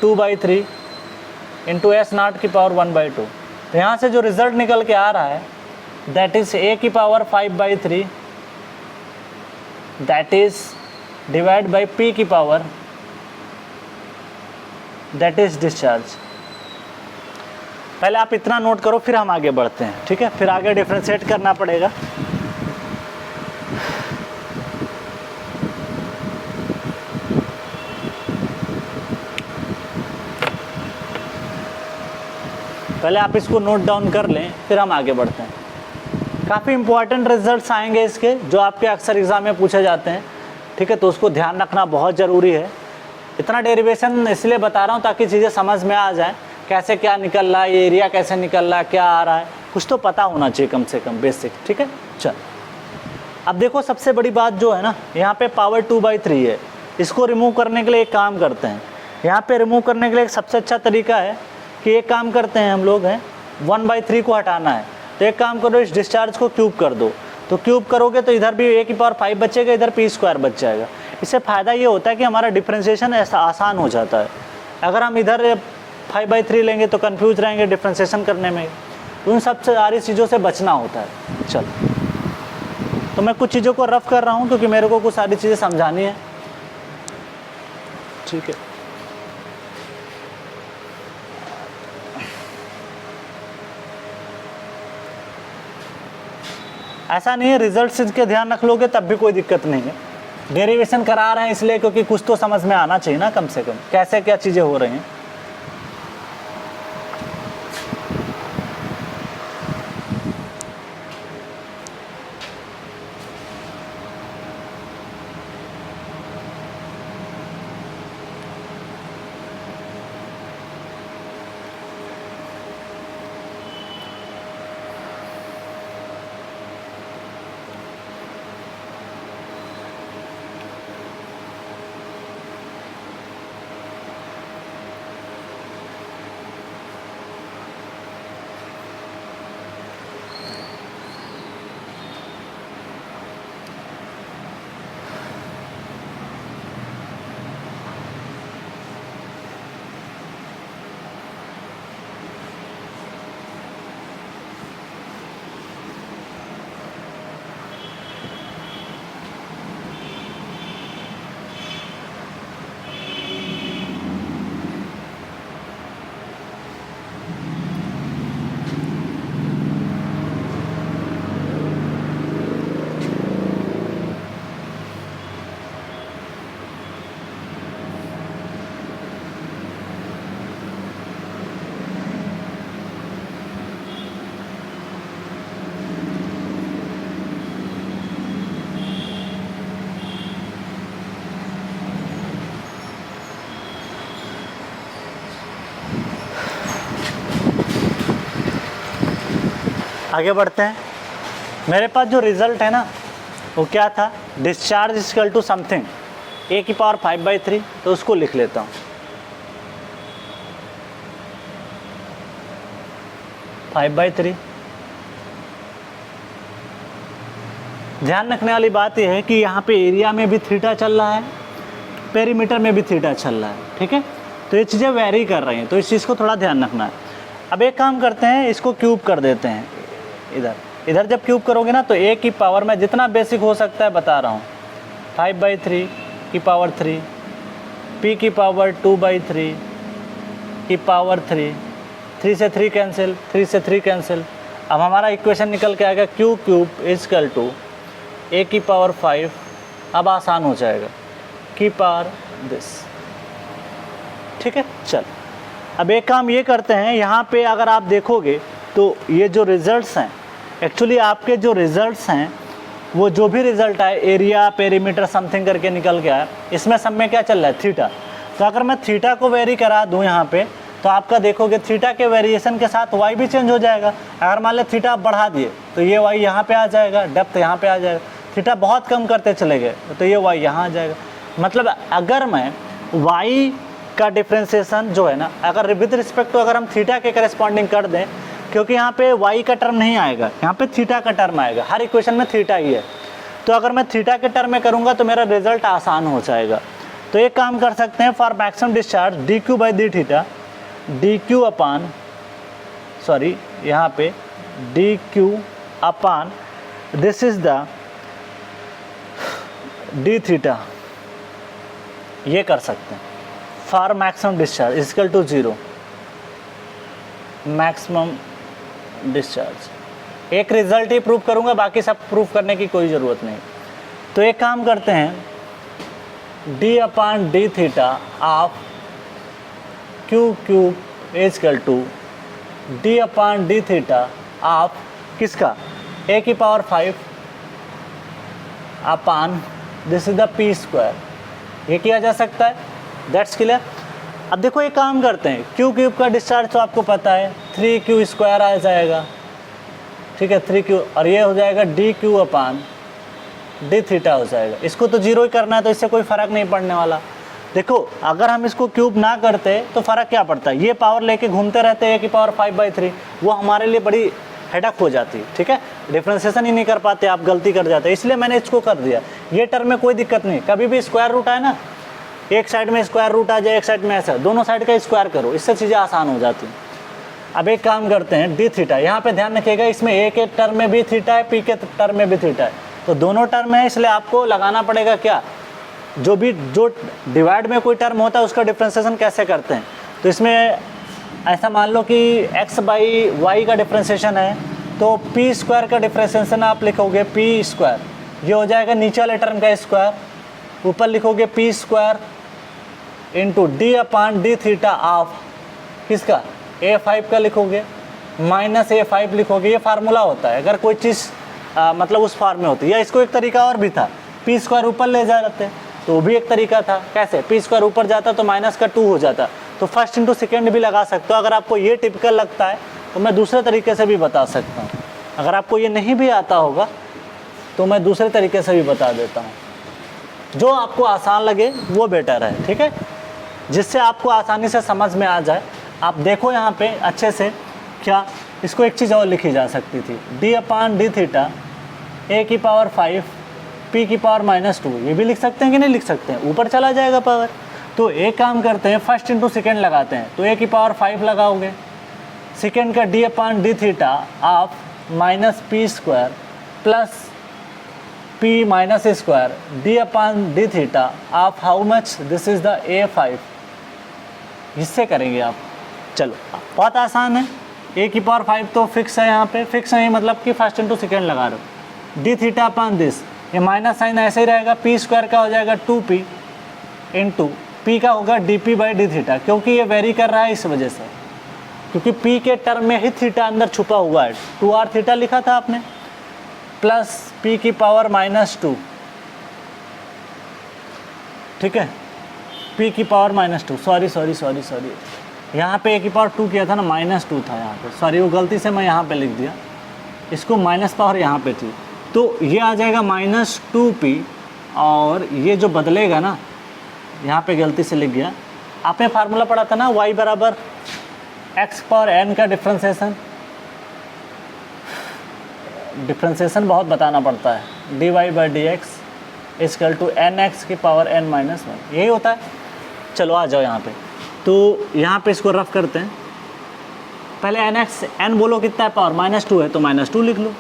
2/3 इंटू S0 की पावर 1/2। तो यहाँ से जो रिजल्ट निकल के आ रहा है दैट इज़ a की power 5/3 that is divide by p की पावर, दैट इज़ डिस्चार्ज। पहले आप इतना नोट करो फिर हम आगे बढ़ते हैं। ठीक है, फिर आगे डिफ्रेंशिएट करना पड़ेगा। पहले आप इसको नोट डाउन कर लें फिर हम आगे बढ़ते हैं। काफ़ी इंपॉर्टेंट रिजल्ट्स आएंगे इसके जो आपके अक्सर एग्ज़ाम में पूछे जाते हैं। ठीक है, तो उसको ध्यान रखना बहुत ज़रूरी है। इतना डेरिवेशन इसलिए बता रहा हूँ ताकि चीज़ें समझ में आ जाएं, कैसे क्या निकल रहा है, ये एरिया कैसे निकल रहा है, क्या आ रहा है, कुछ तो पता होना चाहिए कम से कम बेसिक। ठीक है, चल अब देखो सबसे बड़ी बात जो है ना, यहाँ पे पावर 2/3 है। इसको रिमूव करने के लिए एक काम करते हैं, यहाँ पे रिमूव करने के लिए एक सबसे अच्छा तरीका है कि एक काम करते हैं हम लोग हैं 1/3 को हटाना है। तो एक काम करो, इस डिस्चार्ज को क्यूब कर दो। तो क्यूब करोगे तो इधर भी a की पावर 5 बचेगा, इधर p² बच जाएगा। इससे फ़ायदा ये होता है कि हमारा डिफ्रेंशिएशन ऐसा आसान हो जाता है। अगर हम इधर 5/3 लेंगे तो कंफ्यूज रहेंगे डिफ्रेंशिएशन करने में, तो उन सब सारी चीज़ों से बचना होता है। चलो तो मैं कुछ चीज़ों को रफ कर रहा हूँ क्योंकि मेरे को कुछ सारी चीज़ें समझानी है। ठीक है, ऐसा नहीं है रिजल्ट इसके ध्यान रख लोगे तब भी कोई दिक्कत नहीं है। डेरिवेशन करा रहे हैं इसलिए क्योंकि कुछ तो समझ में आना चाहिए ना, कम से कम कैसे क्या चीज़ें हो रही हैं। आगे बढ़ते हैं। मेरे पास जो रिजल्ट है ना वो क्या था, डिस्चार्ज इक्वल टू समथिंग ए की पावर 5/3, तो उसको लिख लेता हूँ 5/3। ध्यान रखने वाली बात यह है कि यहाँ पे एरिया में भी थीटा चल रहा है, पेरीमीटर में भी थीटा चल रहा है, ठीक है। तो ये चीज़ें वेरी कर रही हैं, तो इस चीज़ को थोड़ा ध्यान रखना है। अब एक काम करते हैं, इसको क्यूब कर देते हैं। इधर जब क्यूब करोगे ना तो ए की पावर में जितना बेसिक हो सकता है बता रहा हूँ, 5/3 की पावर 3, पी की पावर 2/3 की पावर 3, 3 से 3 कैंसिल, 3 से 3 कैंसिल। अब हमारा इक्वेशन निकल के आएगा क्यूब इक्वल टू ए की पावर 5, अब आसान हो जाएगा, की पावर दिस, ठीक है। चल अब एक काम ये करते हैं, यहाँ पे अगर आप देखोगे तो ये जो रिजल्ट्स हैं, एक्चुअली आपके जो रिजल्ट्स हैं वो जो भी रिजल्ट आए, एरिया पेरीमीटर समथिंग करके निकल के आए, इसमें सब में क्या चल रहा है, थीटा। तो अगर मैं थीटा को वेरी करा दूँ यहाँ पे, तो आपका देखोगे थीटा के वेरिएशन के साथ वाई भी चेंज हो जाएगा। अगर मान लें थीटा आप बढ़ा दिए तो ये वाई यहाँ पे आ जाएगा, डेप्थ यहाँ पे आ जाएगा। थीटा बहुत कम करते चले गए तो ये वाई यहाँ आ जाएगा। मतलब अगर मैं वाई का डिफ्रेंसिएशन जो है ना, अगर विद रिस्पेक्ट टू अगर हम थीटा के करस्पॉन्डिंग कर दें, क्योंकि यहाँ पे वाई का टर्म नहीं आएगा, यहाँ पे थीटा का टर्म आएगा, हर इक्वेशन में थीटा ही है। तो अगर मैं थीटा के टर्म में करूँगा तो मेरा रिजल्ट आसान हो जाएगा। तो एक काम कर सकते हैं, for maximum discharge D Q by D theta, D Q upon यहाँ पे D Q upon this is the D theta, ये कर सकते हैं। For maximum discharge equal to 0, maximum discharge. एक रिजल्ट ही प्रूव करूंगा, बाकी सब प्रूव करने की कोई ज़रूरत नहीं। तो एक काम करते हैं, D upon D theta of Q equal to D upon D theta of किसका, ए की power 5 upon this is the P square. ये किया जा सकता है, दैट्स क्लियर। अब देखो एक काम करते हैं, क्यू क्यूब का डिस्चार्ज तो आपको पता है 3q स्क्वायर आ जाएगा, ठीक है 3q, और ये हो जाएगा डी क्यू अपान डी थीटा हो जाएगा। इसको तो 0 ही करना है, तो इससे कोई फ़र्क नहीं पड़ने वाला। देखो अगर हम इसको क्यूब ना करते तो फ़र्क क्या पड़ता है, ये पावर लेके घूमते रहते हैं, ए की पावर 5/3, वो हमारे लिए बड़ी हेडक हो जाती है, ठीक है। डिफ्रेंसिएशन ही नहीं कर पाते, आप गलती कर जाते, इसलिए मैंने इसको कर दिया। ये टर्म में कोई दिक्कत नहीं, कभी भी स्क्वायर रूट आए ना, एक साइड में स्क्वायर रूट आ जाए, एक साइड में ऐसा, दोनों साइड का स्क्वायर करो, इससे चीज़ें आसान हो जाती हैं। अब एक काम करते हैं, डी थीटा, यहाँ पे ध्यान रखिएगा, इसमें ए के टर्म में भी थीटा है, पी के टर्म में भी थीटा है, तो दोनों टर्म है, इसलिए आपको लगाना पड़ेगा क्या, जो डिवाइड में कोई टर्म होता है उसका डिफ्रेंसिएशन कैसे करते हैं। तो इसमें ऐसा मान लो कि x बाई वाई का डिफ्रेंसिएशन है, तो पी स्क्वायर का डिफ्रेंसिएशन आप लिखोगे पी स्क्वायर, ये हो जाएगा नीचे वाले टर्म का स्क्वायर, ऊपर लिखोगे P square into D upon D theta of किसका, A5 का लिखोगे, माइनस A5 लिखोगे। ये फार्मूला होता है, अगर कोई चीज़ मतलब उस फॉर्म में होती है। या इसको एक तरीका और भी था, पी स्क्वायर ऊपर ले जाते तो वो भी एक तरीका था। कैसे, पी स्क्वायर ऊपर जाता तो माइनस का 2 हो जाता, तो फर्स्ट इंटू सेकेंड भी लगा सकते हो। अगर आपको ये टिपिकल लगता है तो मैं दूसरे तरीके से भी बता सकता हूँ। अगर आपको ये नहीं भी आता होगा तो मैं दूसरे तरीके से भी बता देता हूँ, जो आपको आसान लगे वो बेटर है, ठीक है, जिससे आपको आसानी से समझ में आ जाए। आप देखो यहाँ पे अच्छे से, क्या इसको एक चीज़ और लिखी जा सकती थी, डी अपान डी थीटा ए की पावर 5 पी की पावर -2, ये भी लिख सकते हैं कि नहीं लिख सकते हैं, ऊपर चला जाएगा पावर। तो एक काम करते हैं, फर्स्ट इंटू सेकेंड लगाते हैं, तो ए की पावर 5 लगाओगे, सेकेंड का D upon D theta of minus P square plus P minus square D upon D theta of how much, this is the A5। इससे करेंगे आप। चलो बहुत आसान है, ए की पावर 5 तो फिक्स है, यहाँ पे फिक्स नहीं मतलब कि फर्स्ट इंटू सेकेंड लगा रहे हो, डी थीटा अपान दिस, ये माइनस साइन ऐसे ही रहेगा, पी स्क्वायर का हो जाएगा 2p इंटू पी का होगा dp बाई डी थीटा, क्योंकि ये वेरी कर रहा है इस वजह से, क्योंकि p के टर्म में ही थीटा अंदर छुपा हुआ है, 2r थीटा लिखा था आपने, प्लस p की पावर -2, ठीक है, p की पावर -2, सॉरी यहाँ पे a की पावर 2 किया था ना, -2 था यहाँ पे, सॉरी वो गलती से मैं यहाँ पे लिख दिया, इसको माइनस पावर यहाँ पे थी, तो ये आ जाएगा -2p, और ये जो बदलेगा ना, यहाँ पे गलती से लिख गया, आपने फार्मूला पढ़ा था ना, y बराबर x पावर n का डिफ्रेंसिएशन बहुत बताना पड़ता है, dy/dx इक्वल टू nx की पावर n-1, यही होता है। चलो आ जाओ यहाँ पे, तो यहाँ पे इसको रफ करते हैं। पहले n बोलो कितना है पावर, -2 है तो -2 लिख लो,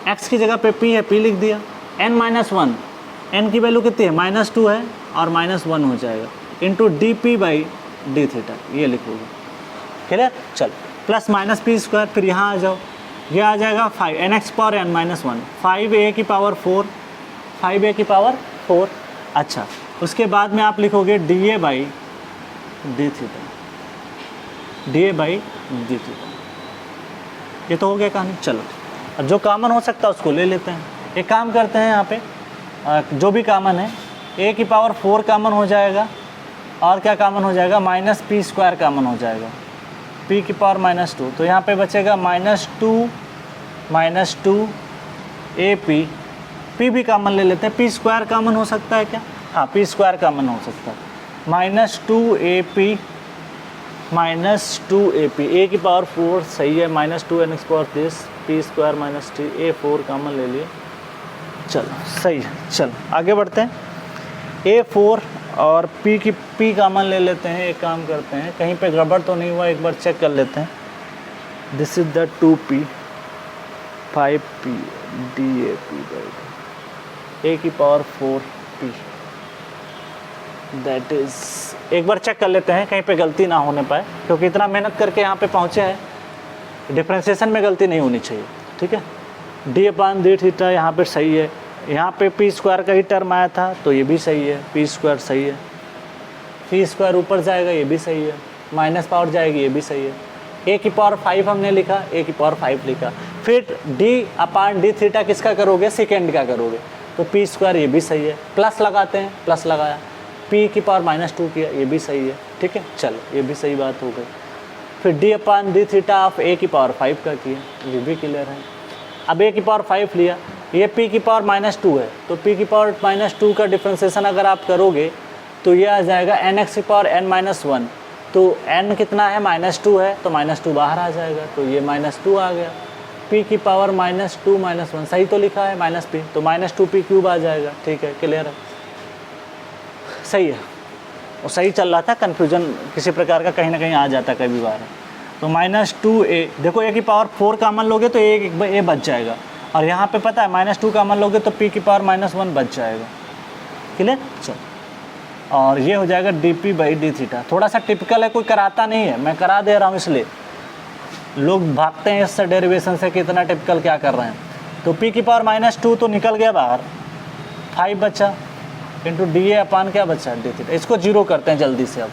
x की जगह पे p है, p लिख दिया, n-1, n की वैल्यू कितनी है, -2 है और -1 हो जाएगा, इंटू dp/d थीटा, ये लिखोगे, क्लियर। चल प्लस माइनस पी स्क्वायर, फिर यहाँ आ जाओ, ये आ जाएगा 5 nx पावर n-1, 5a की पावर 4, 5a की पावर 4। अच्छा, उसके बाद में आप लिखोगे dA/d थीटा, dA/d थीटा, ये तो हो गया कहानी। चलो अब जो कॉमन हो सकता है उसको ले लेते हैं। एक काम करते हैं, यहाँ पे जो भी कॉमन है, a की पावर 4 कॉमन हो जाएगा, और क्या कॉमन हो जाएगा, -p² कॉमन हो जाएगा, p की पावर -2, तो यहाँ पे बचेगा -2 AP, p भी कॉमन ले लेते हैं, p² कॉमन हो सकता है क्या, हाँ p² कॉमन हो सकता है, -2AP, a की पावर 4 सही है, -2n⁻³ p² - t, a4 common ले लिए, चलो सही है। चलो आगे बढ़ते हैं, a4 और p कॉमन ले लेते हैं। एक काम करते हैं, कहीं पे गड़बड़ तो नहीं हुआ, एक बार चेक कर लेते हैं। This is the 2p 5p dAp/d, a की पावर 4p, दैट इज, एक बार चेक कर लेते हैं कहीं पे गलती ना होने पाए, क्योंकि इतना मेहनत करके यहाँ पे पहुँचे हैं, डिफ्रेंसिएशन में गलती नहीं होनी चाहिए, ठीक है। d/d थीटा यहाँ पे सही है, यहाँ पे p² का ही टर्म आया था तो ये भी सही है, p² सही है, p² ऊपर जाएगा ये भी सही है, माइनस पावर जाएगी ये भी सही है, a की पावर 5 हमने लिखा, a की पावर 5 लिखा, फिर d/d थीटा किसका करोगे, सेकेंड का करोगे, तो p² ये भी सही है, प्लस लगाते हैं, प्लस लगाया, p की पावर -2 किया, ये भी सही है, ठीक है। चलो ये भी सही बात हो गई। फिर d/d थीटा आप a की पावर 5 का किया, ये भी क्लियर है। अब a की पावर 5 लिया, ये p की पावर -2 है, तो p की पावर -2 का डिफ्रेंसिएशन अगर आप करोगे तो ये आ जाएगा nx की पावर n-1, तो n कितना है, -2 है, तो -2 बाहर आ जाएगा, तो ये -2 आ गया, p की पावर -2 - 1 सही तो लिखा है, -p, तो -2p³ आ जाएगा, ठीक है, क्लियर है, सही है। और सही चल रहा था, कन्फ्यूजन किसी प्रकार का कहीं ना कहीं आ जाता कभी बार, तो -2a, देखो a की पावर 4 कॉमन लोगे तो a बच जाएगा, और यहाँ पे पता है -2 कॉमन लोगे तो p की पावर -1 बच जाएगा, क्लियर। चलो, और ये हो जाएगा dp/d थीटा। थोड़ा सा टिपिकल है, कोई कराता नहीं है, मैं करा दे रहा हूँ, इसलिए लोग भागते हैं इससे डेरिवेशन से कि इतना टिपिकल क्या कर रहे हैं। तो p की पावर -2 तो निकल गया बाहर, 5 बचा, इंटू dA/ क्या बचा, d थीटा। इसको जीरो करते हैं जल्दी से अब,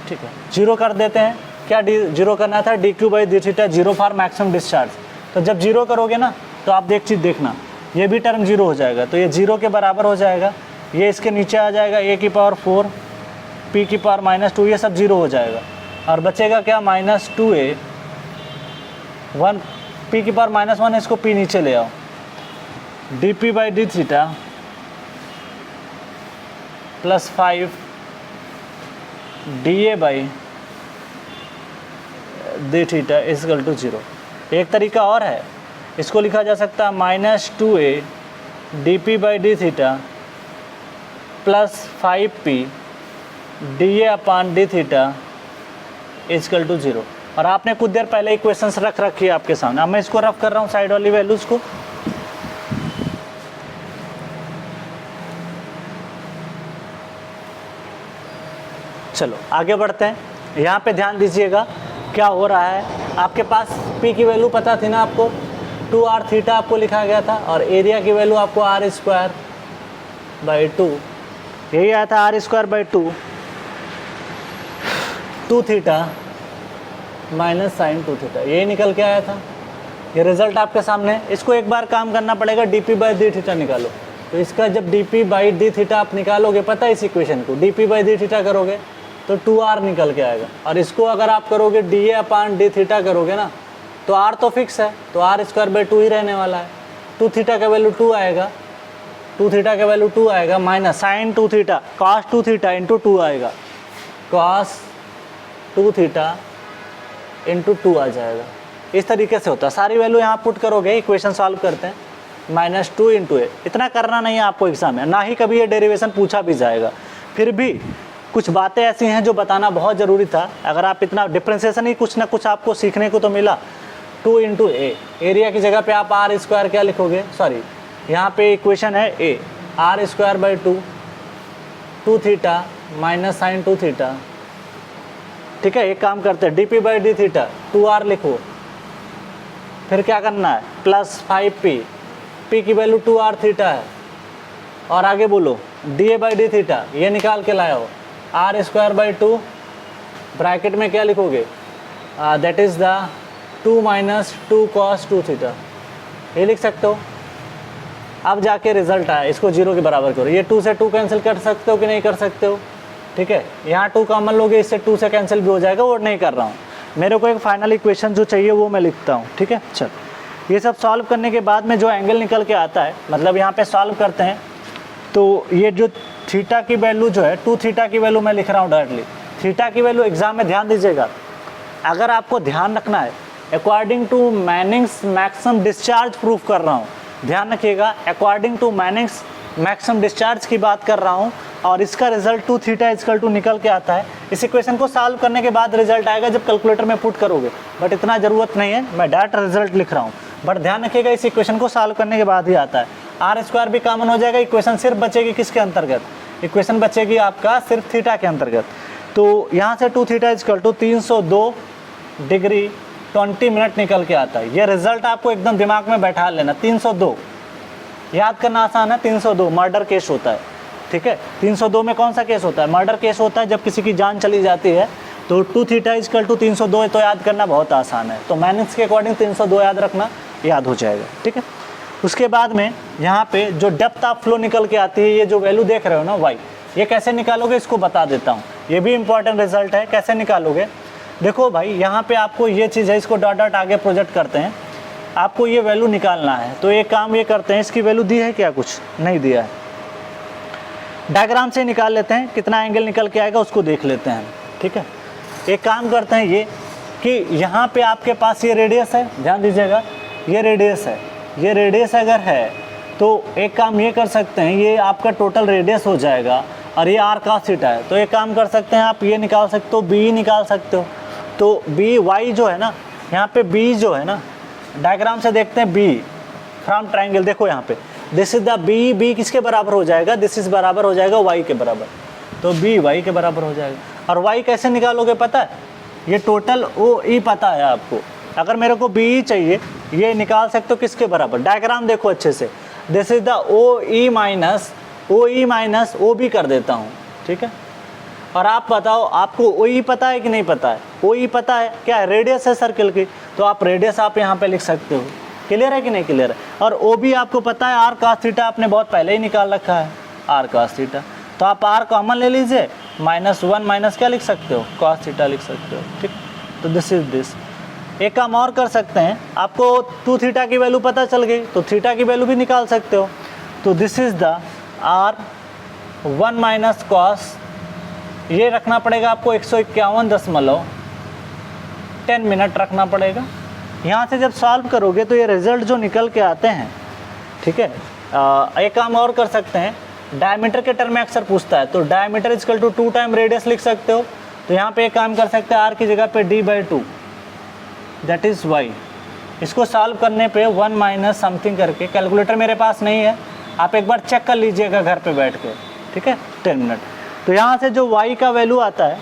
ठीक है, जीरो कर देते हैं। क्या जीरो करना था, dq/d theta, zero for maximum discharge. तो जब जीरो करोगे ना तो आप एक चीज़ देखना, ये भी टर्म जीरो हो जाएगा, तो ये जीरो के बराबर हो जाएगा, ये इसके नीचे आ जाएगा, a की पावर 4, p की पावर -2, ये सब जीरो हो जाएगा, और बचेगा क्या, -2a 1, p की पावर -1 है, इसको p नीचे ले आओ, dp/d theta plus 5 dA/d theta equal to 0। एक तरीका और है, इसको लिखा जा सकता है -2a dp/d theta plus 5p dA/d theta equal to 0। और आपने कुछ देर पहले इक्वेशंस रख रखी है आपके सामने, अब मैं इसको रफ कर रहा हूँ साइड वाली वैल्यूज़ को। चलो आगे बढ़ते हैं, यहाँ पे ध्यान दीजिएगा क्या हो रहा है। आपके पास p की वैल्यू पता थी ना आपको, 2r थीटा आपको लिखा गया था, और एरिया की वैल्यू आपको r²/2, यही आया था, r²/2 2 theta minus sine 2 theta, यही निकल के आया था। ये रिजल्ट आपके सामने है। इसको एक बार काम करना पड़ेगा, dp/d थीटा निकालो। तो इसका जब dp/d थीटा आप निकालोगे, पता है इस इक्वेशन को dp/d थीटा करोगे तो 2r निकल के आएगा, और इसको अगर आप करोगे dA/d थीटा करोगे ना तो आर तो फिक्स है, तो आर स्क्वायर बाई 2 ही रहने वाला है। 2 थीटा का वैल्यू 2 आएगा, 2 थीटा का वैल्यू 2 आएगा, minus sine 2 theta cos 2 theta into 2 आएगा, कॉस 2 थीटा इंटू 2 आ जाएगा। इस तरीके से होता है। सारी वैल्यू यहाँ पुट करोगे, इक्वेशन सॉल्व करते हैं, -2 इंटू ए। इतना करना नहीं है आपको एग्जाम में, ना ही कभी ये डेरिवेशन पूछा भी जाएगा। फिर भी कुछ बातें ऐसी हैं जो बताना बहुत ज़रूरी था। अगर आप इतना डिफ्रेंसिएशन ही कुछ ना कुछ आपको सीखने को तो मिला। 2 इंटू ए, एरिया की जगह पे आप आर स्क्वायर क्या लिखोगे, सॉरी यहाँ पे इक्वेशन है A, R square by 2 theta minus sine 2 theta. ठीक है, एक काम करते हैं, D P by D theta 2r लिखो, फिर क्या करना है प्लस 5p, p की वैल्यू 2r थीटा है, और आगे बोलो D A by D theta, ये निकाल के लाए हो, आर स्क्वायर बाई 2 ब्रैकेट में क्या लिखोगे, that is the 2 minus 2 cos 2 theta, ये लिख सकते हो। अब जाके रिजल्ट आया, इसको 0 के बराबर करो। ये 2 से 2 कैंसिल कर सकते हो कि नहीं कर सकते हो, ठीक है, यहाँ 2 कॉमन लोगे, इससे 2 से कैंसिल भी हो जाएगा, वो नहीं कर रहा हूँ। मेरे को एक फाइनल इक्वेशन जो चाहिए वो मैं लिखता हूँ, ठीक है। चल, ये सब सॉल्व करने के बाद में जो एंगल निकल के आता है, मतलब यहाँ पे सॉल्व करते हैं तो ये जो थीटा की वैल्यू जो है, 2 थीटा की वैल्यू मैं लिख रहा हूँ डायरेक्टली। थीटा की वैल्यू एग्जाम में ध्यान दीजिएगा, अगर आपको ध्यान रखना है, according to Manning's maximum discharge proof कर रहा हूँ, ध्यान रखिएगा, according to Manning's maximum discharge की बात कर रहा हूँ, और इसका रिजल्ट 2 थीटा इक्वल टू निकल के आता है। इस इक्वेशन को सॉल्व करने के बाद रिजल्ट आएगा जब कैलकुलेटर में पुट करोगे, बट इतना ज़रूरत नहीं है, मैं डायरेक्ट रिजल्ट लिख रहा हूँ। बट ध्यान रखिएगा, इस इक्वेशन को सॉल्व करने के बाद ही आता है। आर स्क्वायर भी कॉमन हो जाएगा, इक्वेशन सिर्फ बचेगी किसके अंतर्गत, इक्वेशन बचेगी आपका सिर्फ थीटा के अंतर्गत। तो यहाँ से 2 theta equal to 302 degree 20 minute निकल के आता है। ये रिजल्ट आपको एकदम दिमाग में बैठा लेना, 302 याद करना आसान है। 302 मर्डर केस होता है, ठीक है। 302 में कौन सा केस होता है, मर्डर केस होता है, जब किसी की जान चली जाती है। तो 2 थीटा इक्वल टू 302 तो याद करना बहुत आसान है। तो मैनिंग्स के अकॉर्डिंग 302 याद रखना, याद हो जाएगा, ठीक है। उसके बाद में यहाँ पे जो डेप्थ ऑफ फ्लो निकल के आती है, ये जो वैल्यू देख रहे हो ना वाई, ये कैसे निकालोगे इसको बता देता हूँ। ये भी इंपॉर्टेंट रिजल्ट है, कैसे निकालोगे देखो भाई, यहाँ पे आपको ये चीज़ है, इसको डॉट डॉट आगे प्रोजेक्ट करते हैं, आपको ये वैल्यू निकालना है। तो एक काम ये करते हैं, इसकी वैल्यू दी है क्या, कुछ नहीं दिया है, डायग्राम से निकाल लेते हैं, कितना एंगल निकल के आएगा उसको देख लेते हैं, ठीक है। एक काम करते हैं ये कि यहाँ पे आपके पास ये रेडियस है, ध्यान दीजिएगा, ये रेडियस है, ये रेडियस अगर है तो एक काम ये कर सकते हैं, ये आपका टोटल रेडियस हो जाएगा, और ये आर cos थीटा है। तो एक काम कर सकते हैं, आप ये निकाल सकते हो, बी निकाल सकते हो। तो बी वाई जो है ना, यहाँ पे बी जो है ना, डायग्राम से देखते हैं, बी फ्रॉम ट्रायंगल, देखो यहाँ पे this is the B, B किसके बराबर हो जाएगा, दिस इज बराबर हो जाएगा वाई के बराबर, तो बी वाई के बराबर हो जाएगा। और वाई कैसे निकालोगे पता है, ये टोटल ओ ई पता है आपको, अगर मेरे को बी ई चाहिए, ये निकाल सकते हो किसके बराबर, डायग्राम देखो अच्छे से, this is the O E minus O B कर देता हूँ, ठीक है। और आप बताओ, आपको ओ ई पता है कि नहीं पता है, ओ ई पता है क्या है, रेडियस है सर्कल की, तो आप रेडियस आप यहाँ पे लिख सकते हो, क्लियर है कि नहीं क्लियर है। और ओ भी आपको पता है, आर cos थीटा आपने बहुत पहले ही निकाल रखा है, आर cos थीटा, तो आप आर कॉमन ले लीजिए, -1 माइनस क्या लिख सकते हो, cos थीटा लिख सकते हो, ठीक। तो दिस इज दिस। एक काम और कर सकते हैं, आपको 2 थीटा की वैल्यू पता चल गई, तो थीटा की वैल्यू भी निकाल सकते हो। तो this is the R 1 minus cos, ये रखना पड़ेगा आपको 151.10 मिनट रखना पड़ेगा। यहाँ से जब सॉल्व करोगे तो ये रिजल्ट जो निकल के आते हैं, ठीक है। एक काम और कर सकते हैं, डायमीटर के टर्म में अक्सर पूछता है, तो diameter equal to 2 time radius लिख सकते हो। तो यहाँ पे एक काम कर सकते हैं, आर की जगह पे d/2 दैट इज़ वाई। इसको सॉल्व करने पे 1 माइनस समथिंग करके, कैलकुलेटर मेरे पास नहीं है, आप एक बार चेक कर लीजिएगा घर पे बैठ के, ठीक है, 10 मिनट। तो यहाँ से जो y का वैल्यू आता है,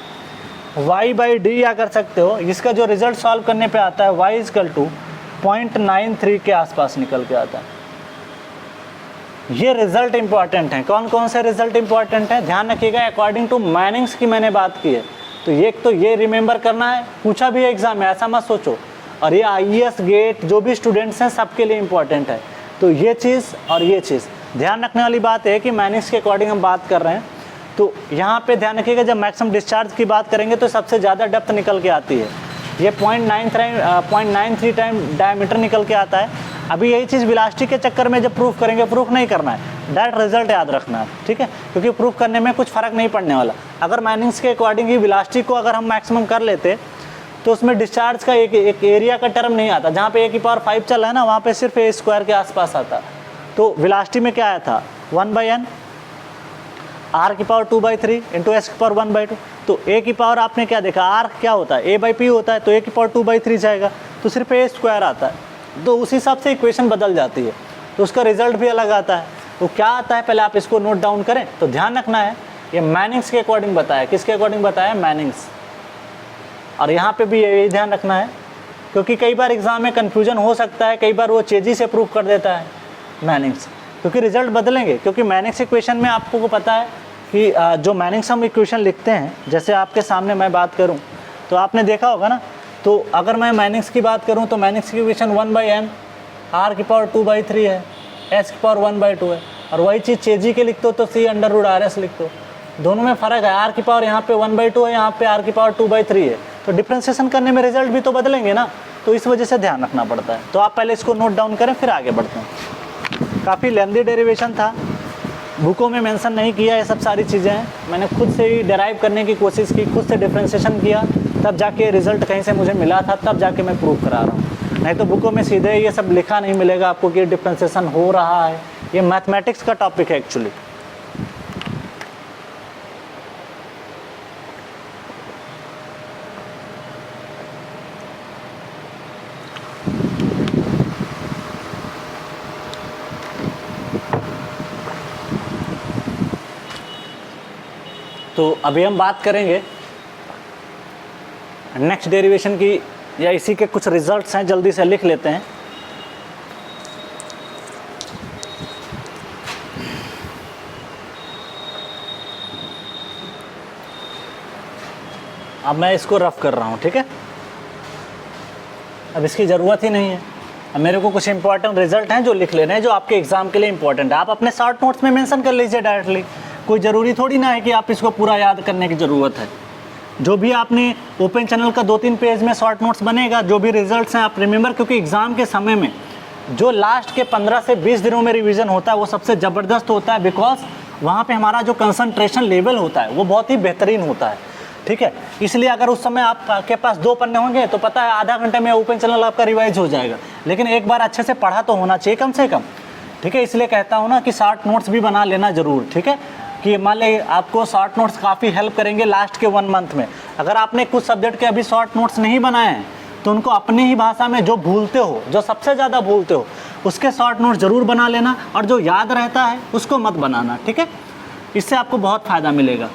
y/d या कर सकते हो, इसका जो रिजल्ट सॉल्व करने पे आता है y इक्वल टू 0.93 के आसपास निकल के आता है। ये रिजल्ट इंपॉर्टेंट है। कौन कौन से रिजल्ट इंपॉर्टेंट है, ध्यान रखिएगा, अकॉर्डिंग टू मैनिंग्स की मैंने बात की है। तो ये रिमेंबर करना है, पूछा भी है एग्जाम में, ऐसा मत सोचो। और ये IAS गेट जो भी स्टूडेंट्स हैं सबके लिए इंपॉर्टेंट है। तो ये चीज़ और ये चीज़ ध्यान रखने वाली बात है कि मैनिंग्स के अकॉर्डिंग हम बात कर रहे हैं। तो यहाँ पे ध्यान रखिएगा, जब मैक्सिमम डिस्चार्ज की बात करेंगे तो सबसे ज़्यादा डेप्थ निकल के आती है। ये 0.93 टाइम डायमीटर निकल के आता है। अभी यही चीज़ वेलोसिटी के चक्कर में जब प्रूफ करेंगे, प्रूफ नहीं करना है, डायरेक्ट रिजल्ट याद रखना है, ठीक है, क्योंकि प्रूफ करने में कुछ फ़र्क नहीं पड़ने वाला। अगर माइनिंग्स के अकॉर्डिंग ही वेलोसिटी को अगर हम मैक्सिमम कर लेते तो उसमें डिस्चार्ज का एक एरिया का टर्म नहीं आता। जहाँ पे A⁴ चल रहा है ना, वहाँ पे सिर्फ a² के आसपास आता। तो वेलोसिटी में क्या आया था 1/n r⁴ इंटू s⁴1/2। तो a⁴ आपने क्या देखा, r क्या होता है a/p होता है, तो a⁴2/3 जाएगा, तो सिर्फ a² आता है। तो उस हिसाब से इक्वेशन बदल जाती है, तो उसका रिजल्ट भी अलग आता है। तो क्या आता है पहले आप इसको नोट डाउन करें। तो ध्यान रखना है ये मैनिंग्स के अकॉर्डिंग बताया, किसके अकॉर्डिंग बताया, मैनिंग्स। और यहाँ पे भी यही ध्यान रखना है, क्योंकि कई बार एग्जाम में कन्फ्यूजन हो सकता है, कई बार वो चेजी से प्रूफ कर देता है मैनिंग्स, क्योंकि रिजल्ट बदलेंगे। क्योंकि मैनिंग्स इक्वेशन में आपको को पता है कि जो मैनिंग्स हम इक्वेशन लिखते हैं, जैसे आपके सामने मैं बात करूँ तो आपने देखा होगा ना, तो अगर मैं मैनिंग्स की बात करूँ तो मैनिंग्स की इक्वेशन 1/n r⁴2/3 है, s⁴1/2 है। और वही चीज़ चेजी के लिखते हो तो c√RS लिखते हो, दोनों में फ़र्क है। r⁴ यहाँ पे 1/2 है, यहाँ पे r⁴2/3 है, तो डिफ्रेंसिएशन करने में रिजल्ट भी तो बदलेंगे ना, तो इस वजह से ध्यान रखना पड़ता है। तो आप पहले इसको नोट डाउन करें, फिर आगे बढ़ते हैं। काफ़ी लेंदी डेरिवेशन था, बुकों में मेंशन नहीं किया, ये सब सारी चीज़ें हैं, मैंने खुद से ही डेराइव करने की कोशिश की, खुद से डिफ्रेंसिएशन किया, तब जाके रिजल्ट कहीं से मुझे मिला था, तब जाके मैं प्रूव करा रहा हूँ। नहीं तो बुकों में सीधे ये सब लिखा नहीं मिलेगा आपको कि डिफ्रेंसिएशन हो रहा है। ये मैथमेटिक्स का टॉपिक है एक्चुअली। तो अभी हम बात करेंगे नेक्स्ट डेरिवेशन की, या इसी के कुछ रिजल्ट्स हैं, जल्दी से लिख लेते हैं। अब मैं इसको रफ कर रहा हूँ, ठीक है, अब इसकी ज़रूरत ही नहीं है। अब मेरे को कुछ इंपॉर्टेंट रिजल्ट हैं जो लिख लेने हैं, जो आपके एग्जाम के लिए इंपॉर्टेंट है। आप अपने शॉर्ट नोट्स में मेंशन कर लीजिए डायरेक्टली, कोई ज़रूरी थोड़ी ना है कि आप इसको पूरा याद करने की ज़रूरत है। जो भी आपने ओपन चैनल का 2-3 पेज में शॉर्ट नोट्स बनेगा, जो भी रिजल्ट्स हैं आप रिमेंबर, क्योंकि एग्ज़ाम के समय में जो लास्ट के 15 से 20 दिनों में रिवीजन होता है वो सबसे ज़बरदस्त होता है, बिकॉज वहाँ पे हमारा जो कंसंट्रेशन लेवल होता है वो बहुत ही बेहतरीन होता है, ठीक है। इसलिए अगर उस समय आपके पास 2 पन्ने होंगे तो पता है आधा घंटे में ओपन चैनल आपका रिवाइज हो जाएगा, लेकिन एक बार अच्छे से पढ़ा तो होना चाहिए कम से कम, ठीक है। इसलिए कहता हूँ ना कि शॉर्ट नोट्स भी बना लेना ज़रूर, ठीक है, कि मान लें आपको शॉर्ट नोट्स काफ़ी हेल्प करेंगे लास्ट के 1 मंथ में। अगर आपने कुछ सब्जेक्ट के अभी शॉर्ट नोट्स नहीं बनाए हैं तो उनको अपनी ही भाषा में जो भूलते हो, जो सबसे ज़्यादा भूलते हो, उसके शॉर्ट नोट्स ज़रूर बना लेना, और जो याद रहता है उसको मत बनाना, ठीक है। इससे आपको बहुत फ़ायदा मिलेगा,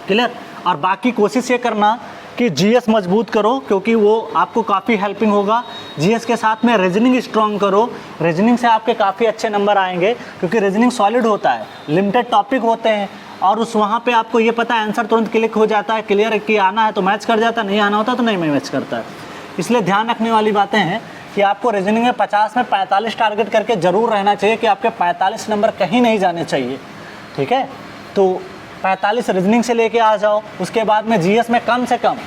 क्लियर। और बाकी कोशिश ये करना कि जीएस मजबूत करो, क्योंकि वो आपको काफ़ी हेल्पिंग होगा। जीएस के साथ में रीजनिंग स्ट्रॉन्ग करो, रीजनिंग से आपके काफ़ी अच्छे नंबर आएंगे, क्योंकि रीजनिंग सॉलिड होता है, लिमिटेड टॉपिक होते हैं, और उस वहाँ पे आपको ये पता है आंसर तुरंत क्लिक हो जाता है, क्लियर कि आना है तो मैच कर जाता है, नहीं आना होता तो नहीं मैच करता है। इसलिए ध्यान रखने वाली बातें हैं कि आपको रीजनिंग में 50 में 45 टारगेट करके ज़रूर रहना चाहिए, कि आपके 45 नंबर कहीं नहीं जाने चाहिए, ठीक है। तो 45 रीजनिंग से लेके आ जाओ। उसके बाद में जीएस में कम से कम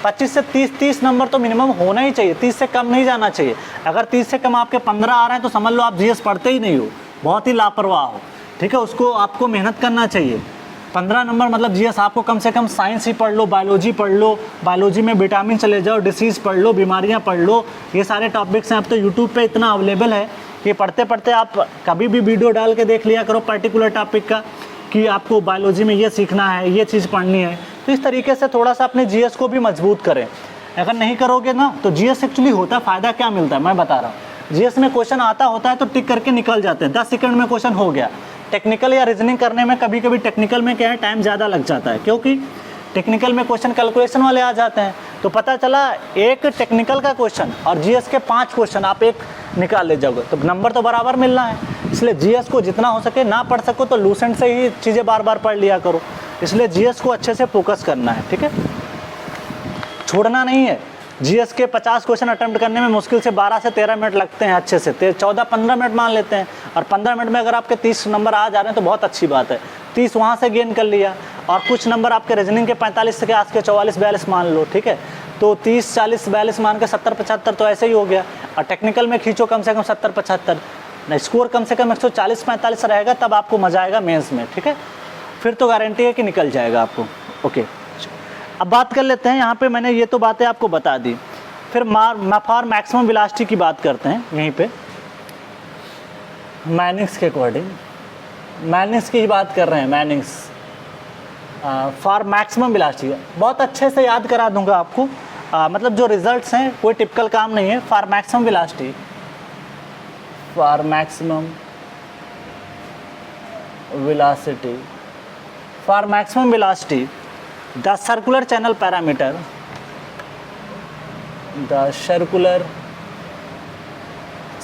25 से 30 नंबर तो मिनिमम होना ही चाहिए, 30 से कम नहीं जाना चाहिए। अगर 30 से कम आपके 15 आ रहे हैं तो समझ लो आप जीएस पढ़ते ही नहीं हो, बहुत ही लापरवाह हो, ठीक है। उसको आपको मेहनत करना चाहिए। 15 नंबर मतलब जीएस आपको कम से कम साइंस ही पढ़ लो, बायोलॉजी पढ़ लो, बायोलॉजी में विटामिन चले जाओ, डिसीज़ पढ़ लो, बीमारियाँ पढ़ लो, ये सारे टॉपिक्स हैं। अब तो यूट्यूब पे इतना अवेलेबल है कि पढ़ते पढ़ते आप कभी भी वीडियो डाल के देख लिया करो पर्टिकुलर टॉपिक का, कि आपको बायोलॉजी में ये सीखना है, ये चीज़ पढ़नी है। तो इस तरीके से थोड़ा सा अपने जीएस को भी मजबूत करें। अगर नहीं करोगे ना तो जीएस एक्चुअली होता फ़ायदा क्या मिलता है मैं बता रहा हूँ। जीएस में क्वेश्चन आता होता है तो टिक करके निकल जाते हैं, 10 सेकंड में क्वेश्चन हो गया। टेक्निकल या रीजनिंग करने में कभी कभी टेक्निकल में क्या है, टाइम ज़्यादा लग जाता है, क्योंकि टेक्निकल में क्वेश्चन कैलकुलेशन वाले आ जाते हैं। तो पता चला एक टेक्निकल का क्वेश्चन और जीएस के 5 क्वेश्चन आप एक निकाल ले जाओगे तो नंबर तो बराबर मिलना है। इसलिए जीएस को जितना हो सके, ना पढ़ सको तो लूसेंट से ही चीज़ें बार बार पढ़ लिया करो। इसलिए जीएस को अच्छे से फोकस करना है, ठीक है, छोड़ना नहीं है। जीएस के 50 क्वेश्चन अटेम्प्ट करने में मुश्किल से 12 से 13 मिनट लगते हैं, अच्छे से 14-15 मिनट मान लेते हैं, और 15 मिनट में अगर आपके 30 नंबर आ जा रहे हैं तो बहुत अच्छी बात है। 30 वहाँ से गेन कर लिया, और कुछ नंबर आपके रीजनिंग के 45 से आज के 44-42 मान लो, ठीक है। तो 30 40 42 मान के 70 75 तो ऐसे ही हो गया। और टेक्निकल में खींचो कम से कम 70 75, नहीं स्कोर कम से कम 140 45 रहेगा, तब आपको मज़ा आएगा मेंस में, ठीक है। फिर तो गारंटी है कि निकल जाएगा आपको। ओके, अब बात कर लेते हैं, यहाँ पे मैंने ये तो बातें आपको बता दी। फिर फॉर मैक्सिमम वेलोसिटी की बात करते हैं यहीं पे, मैनिंग्स के अकॉर्डिंग, मैनिंग्स की बात कर रहे हैं, मैनिंग्स फॉर मैक्सिमम वेलोसिटी। बहुत अच्छे से याद करा दूंगा आपको, मतलब जो रिजल्ट्स हैं कोई टिपिकल काम नहीं है। For maximum velocity, for maximum velocity, for maximum velocity the circular channel parameter, the circular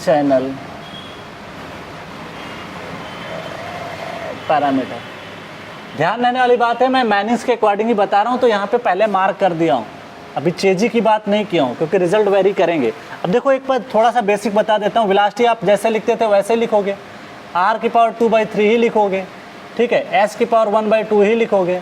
channel parameter. ध्यान देने वाली बात है, मैं मैनिंग्स के अकॉर्डिंग ही बता रहा हूँ, तो यहाँ पे पहले मार्क कर दिया हूँ, अभी चेजी की बात नहीं किया हूँ क्योंकि रिजल्ट वेरी करेंगे। अब देखो एक बार थोड़ा सा बेसिक बता देता हूँ, वेलोसिटी आप जैसे लिखते थे वैसे ही लिखोगे, r की पावर 2/3 ही लिखोगे, ठीक है, s की पावर 1/2 ही लिखोगे।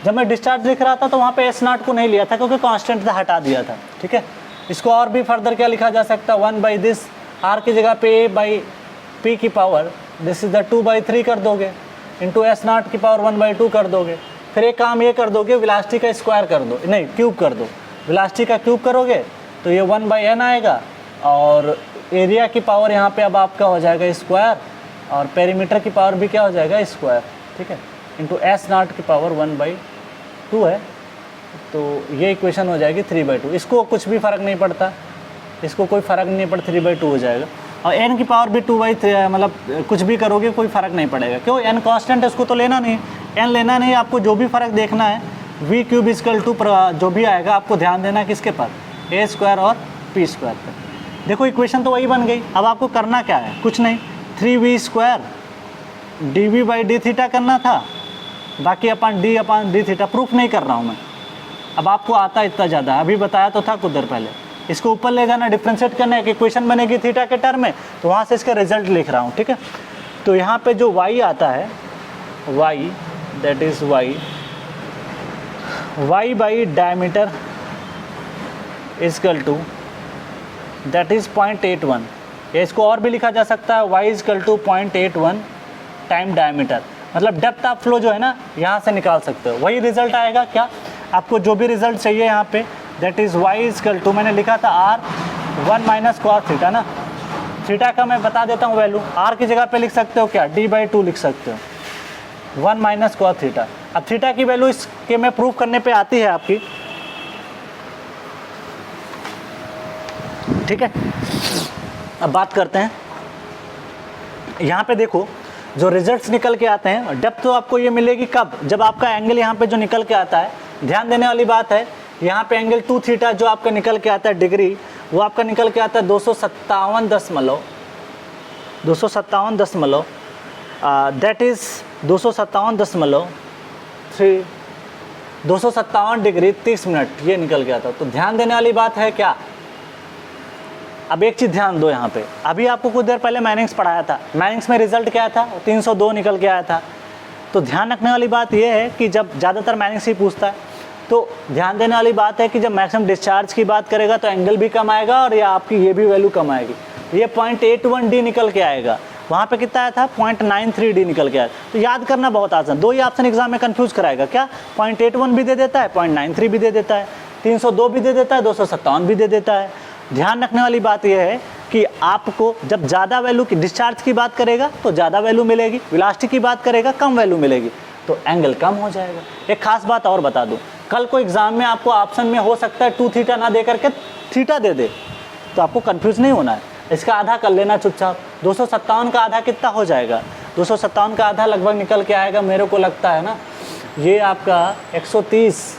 जब मैं डिस्चार्ज लिख रहा था तो वहाँ पे s0 को नहीं लिया था क्योंकि कांस्टेंट था, हटा दिया था, ठीक है। इसको और भी फर्दर क्या लिखा जा सकता है, 1/this, r की जगह पे a/p की पावर दिस इज द 2/3 कर दोगे, इंटू s0 की पावर 1/2 कर दोगे। फिर एक काम ये कर दोगे, वेलोसिटी का स्क्वायर कर दो, नहीं क्यूब कर दो, वेलोसिटी का क्यूब करोगे तो ये 1/n आएगा, और एरिया की पावर यहाँ पे अब आपका हो जाएगा स्क्वायर, और पेरीमीटर की पावर भी क्या हो जाएगा स्क्वायर, ठीक है, इंटू s0 की पावर 1/2 है, तो ये इक्वेशन हो जाएगी 3/2। इसको कुछ भी फ़र्क नहीं पड़ता, इसको कोई फ़र्क नहीं पड़ता, 3/2 हो जाएगा। और n की पावर भी 2/3, मतलब कुछ भी करोगे कोई फ़र्क नहीं पड़ेगा, क्यों, n कांस्टेंट है, उसको तो लेना नहीं, n लेना नहीं, आपको जो भी फ़र्क देखना है v क्यूब इक्वल टू जो भी आएगा आपको ध्यान देना है किसके पर, a² और p² पर। देखो इक्वेशन तो वही बन गई। अब आपको करना क्या है, कुछ नहीं, 3v² dv/d थीटा करना था, बाकी अपन d/d थीटा, प्रूफ नहीं कर रहा हूँ मैं, अब आपको आता इतना ज़्यादा, अभी बताया तो था कुछ देर पहले। इसको ऊपर ले जाना, डिफ्रेंशिएट करना है, एक इक्वेशन बनेगी थीटा के टर्म में, तो वहाँ से इसका रिजल्ट लिख रहा हूँ, ठीक है। तो यहाँ पे जो y आता है, y that is y by diameter equal to that is 0.81, या इसको और भी लिखा जा सकता है y equal to 0.81 time diameter, मतलब डेप्थ ऑफ फ्लो जो है ना यहाँ से निकाल सकते हो, वही रिजल्ट आएगा। क्या आपको जो भी रिजल्ट चाहिए यहाँ पे, that is y equal to, मैंने लिखा था r 1 माइनस cos थीटा ना, थीटा का मैं बता देता हूँ वैल्यू, r की जगह पे लिख सकते हो क्या, d/2 लिख सकते हो, 1 माइनस cos थीटा। अब थीटा की वैल्यू इसके में प्रूफ करने पे आती है आपकी, ठीक है। अब बात करते हैं, यहाँ पे देखो जो रिजल्ट्स निकल के आते हैं, डेप्थ तो आपको ये मिलेगी कब, जब आपका एंगल यहाँ पे जो निकल के आता है, ध्यान देने वाली बात है, यहाँ पे एंगल 2 थीटा जो आपका निकल के आता है डिग्री, वो आपका निकल के आता है 257 दैट इज़ 257 डिग्री 30 मिनट, ये निकल के आता है। तो ध्यान देने वाली बात है क्या, अब एक चीज़ ध्यान दो यहाँ पे, अभी आपको कुछ देर पहले मैनिंग्स पढ़ाया था, मैनिंग्स में रिजल्ट क्या था, 302 निकल के आया था। तो ध्यान रखने वाली बात यह है कि जब ज़्यादातर मैनिंग्स ही पूछता है, तो ध्यान देने वाली बात है कि जब मैक्सिमम डिस्चार्ज की बात करेगा तो एंगल भी कम आएगा और या आपकी ये भी वैल्यू कम आएगी। ये 0.81d निकल के आएगा, वहाँ पे कितना आया था 0.93d निकल के आया। तो याद करना बहुत आसान, दो ही ऑप्शन एग्जाम में कंफ्यूज कराएगा, क्या 0.81 भी दे देता है, 0.93 भी दे देता है, 302 भी दे देता है, 257 भी दे देता है। ध्यान रखने वाली बात यह है कि आपको जब ज़्यादा वैल्यू की डिस्चार्ज की बात करेगा तो ज़्यादा वैल्यू मिलेगी, वेलोसिटी की बात करेगा कम वैल्यू मिलेगी, तो एंगल कम हो जाएगा। एक खास बात और बता दूं, कल को एग्जाम में आपको ऑप्शन में हो सकता है 2 थीटा ना दे करके थीटा दे दे, तो आपको कंफ्यूज नहीं होना है, इसका आधा कर लेना चुपचाप। 257 का आधा कितना हो जाएगा, 257 का आधा लगभग निकल के आएगा, मेरे को लगता है ना ये आपका 130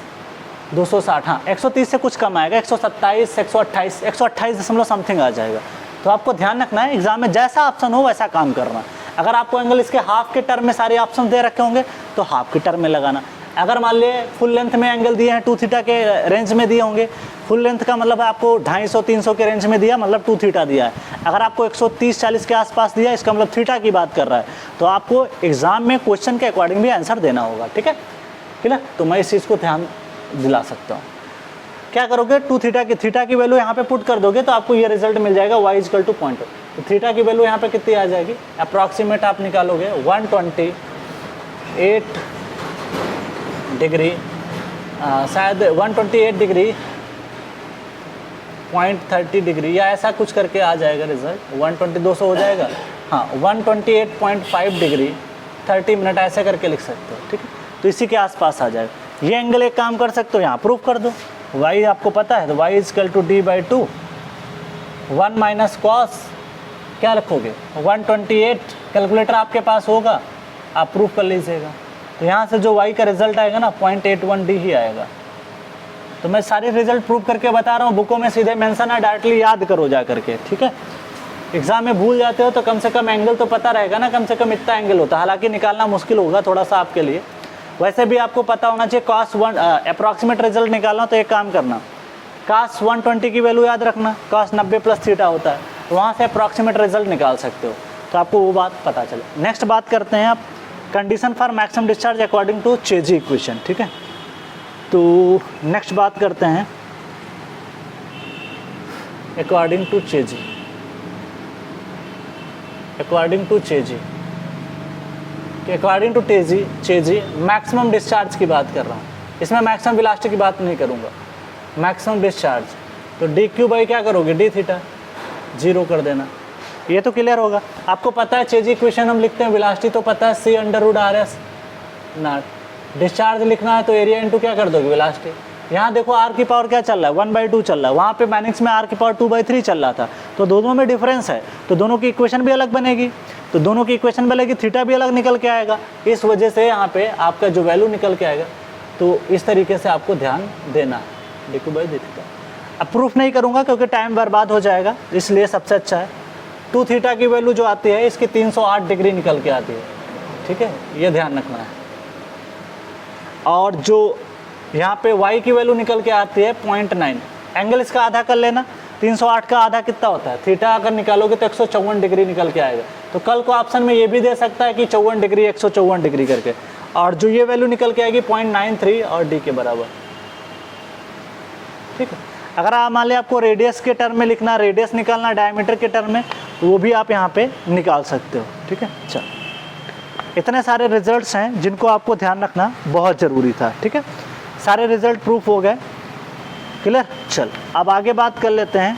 260, हाँ 130 से कुछ कम आएगा, 127 128 128 समथिंग आ जाएगा। तो आपको ध्यान रखना है एग्जाम में जैसा ऑप्शन हो वैसा काम करना। अगर आपको एंगल इसके हाफ के टर्म में सारे ऑप्शन दे रखे होंगे तो हाफ के टर्म में लगाना। अगर मान लिए फुल लेंथ में एंगल दिए हैं 2 थीटा के रेंज में दिए होंगे, फुल लेंथ का मतलब आपको 250 300 के रेंज में दिया, मतलब 2 थीटा दिया है। अगर आपको 130 40 के आसपास दिया, इसका मतलब थीटा की बात कर रहा है, तो आपको एग्जाम में क्वेश्चन के अकॉर्डिंग भी आंसर देना होगा, ठीक है। तो मैं इस चीज़ को ध्यान दिला सकता हूँ। क्या करोगे, टू थीटा की वैल्यू यहाँ पे पुट कर दोगे तो आपको ये रिजल्ट मिल जाएगा y इक्वल टू 0.2। तो थीटा की वैल्यू यहाँ पे कितनी आ जाएगी, अप्रॉक्सीमेट आप निकालोगे 128 डिग्री, शायद 128 डिग्री 0.30 डिग्री या ऐसा कुछ करके आ जाएगा रिजल्ट, 120 200 हो जाएगा, हाँ 128.5 डिग्री 30 मिनट ऐसे करके लिख सकते हो, ठीक है। तो इसी के आसपास आ जाएगा। ये एंगल एक काम कर सकते हो, यहाँ प्रूफ कर दो, y आपको पता है तो y equal to d/2 1 minus cos क्या रखोगे 128, कैलकुलेटर आपके पास होगा, आप प्रूफ कर लीजिएगा। तो यहाँ से जो y का रिजल्ट आएगा ना 0.81d ही आएगा। तो मैं सारे रिजल्ट प्रूफ करके बता रहा हूँ, बुकों में सीधे मेंशन है, डायरेक्टली याद करो जा करके, ठीक है। एग्जाम में भूल जाते हो तो कम से कम एंगल तो पता रहेगा ना, कम से कम इतना एंगल होता है, हालांकि निकालना मुश्किल होगा थोड़ा सा आपके लिए, वैसे भी आपको पता होना चाहिए। cos 1 अप्रॉक्सीमेट रिजल्ट निकालना तो एक काम करना, cos 120 की वैल्यू याद रखना, cos 90 प्लस थीटा होता है, तो वहाँ से अप्रॉक्सीमेट रिजल्ट निकाल सकते हो, तो आपको वो बात पता चले। नेक्स्ट बात करते हैं आप condition for maximum discharge according to Chezy equation, ठीक है। तो नेक्स्ट बात करते हैं according to Chezy, according to Chezy maximum discharge की बात कर रहा हूँ, इसमें मैक्सिमम वेलोसिटी की बात नहीं करूँगा, मैक्सिमम डिस्चार्ज। तो डी क्यू बाई क्या करोगे, डी थीटा 0 कर देना, ये तो क्लियर होगा। आपको पता है चेजी इक्वेशन हम लिखते हैं, वेलोसिटी तो पता है c/√RS नॉट, डिस्चार्ज लिखना है तो एरिया इंटू क्या कर दोगे वेलोसिटी। यहाँ देखो r की पावर क्या चल रहा है 1/2 चल रहा है, वहाँ पे मैनिक्स में r की पावर 2/3 चल रहा था, तो दोनों में डिफरेंस है, तो दोनों की इक्वेशन भी अलग बनेगी, तो दोनों की इक्वेशन बनेगी, थीटा भी अलग निकल के आएगा, इस वजह से यहाँ पे आपका जो वैल्यू निकल के आएगा। तो इस तरीके से आपको ध्यान देना है, देखो भाई देखो। अब प्रूफ नहीं करूँगा क्योंकि टाइम बर्बाद हो जाएगा, इसलिए सबसे अच्छा है 2 थीटा की वैल्यू जो आती है इसकी 308 डिग्री निकल के आती है, ठीक है, ये ध्यान रखना है। और जो यहाँ पे y की वैल्यू निकल के आती है 0.9, एंगल इसका आधा कर लेना, 308 का आधा कितना होता है, थीटा अगर निकालोगे तो 154 डिग्री निकल के आएगा। तो कल को ऑप्शन में ये भी दे सकता है कि 54 डिग्री 154 डिग्री करके, और जो ये वैल्यू निकल के आएगी 0.93 और d के बराबर, ठीक है। अगर आप मान लिया आपको रेडियस के टर्म में लिखना, रेडियस निकालना डायमीटर के टर्म में, वो भी आप यहाँ पे निकाल सकते हो, ठीक है। चल, इतने सारे रिजल्ट्स हैं जिनको आपको ध्यान रखना बहुत ज़रूरी था, ठीक है। सारे रिजल्ट प्रूफ हो गए, क्लियर। चल अब आगे बात कर लेते हैं,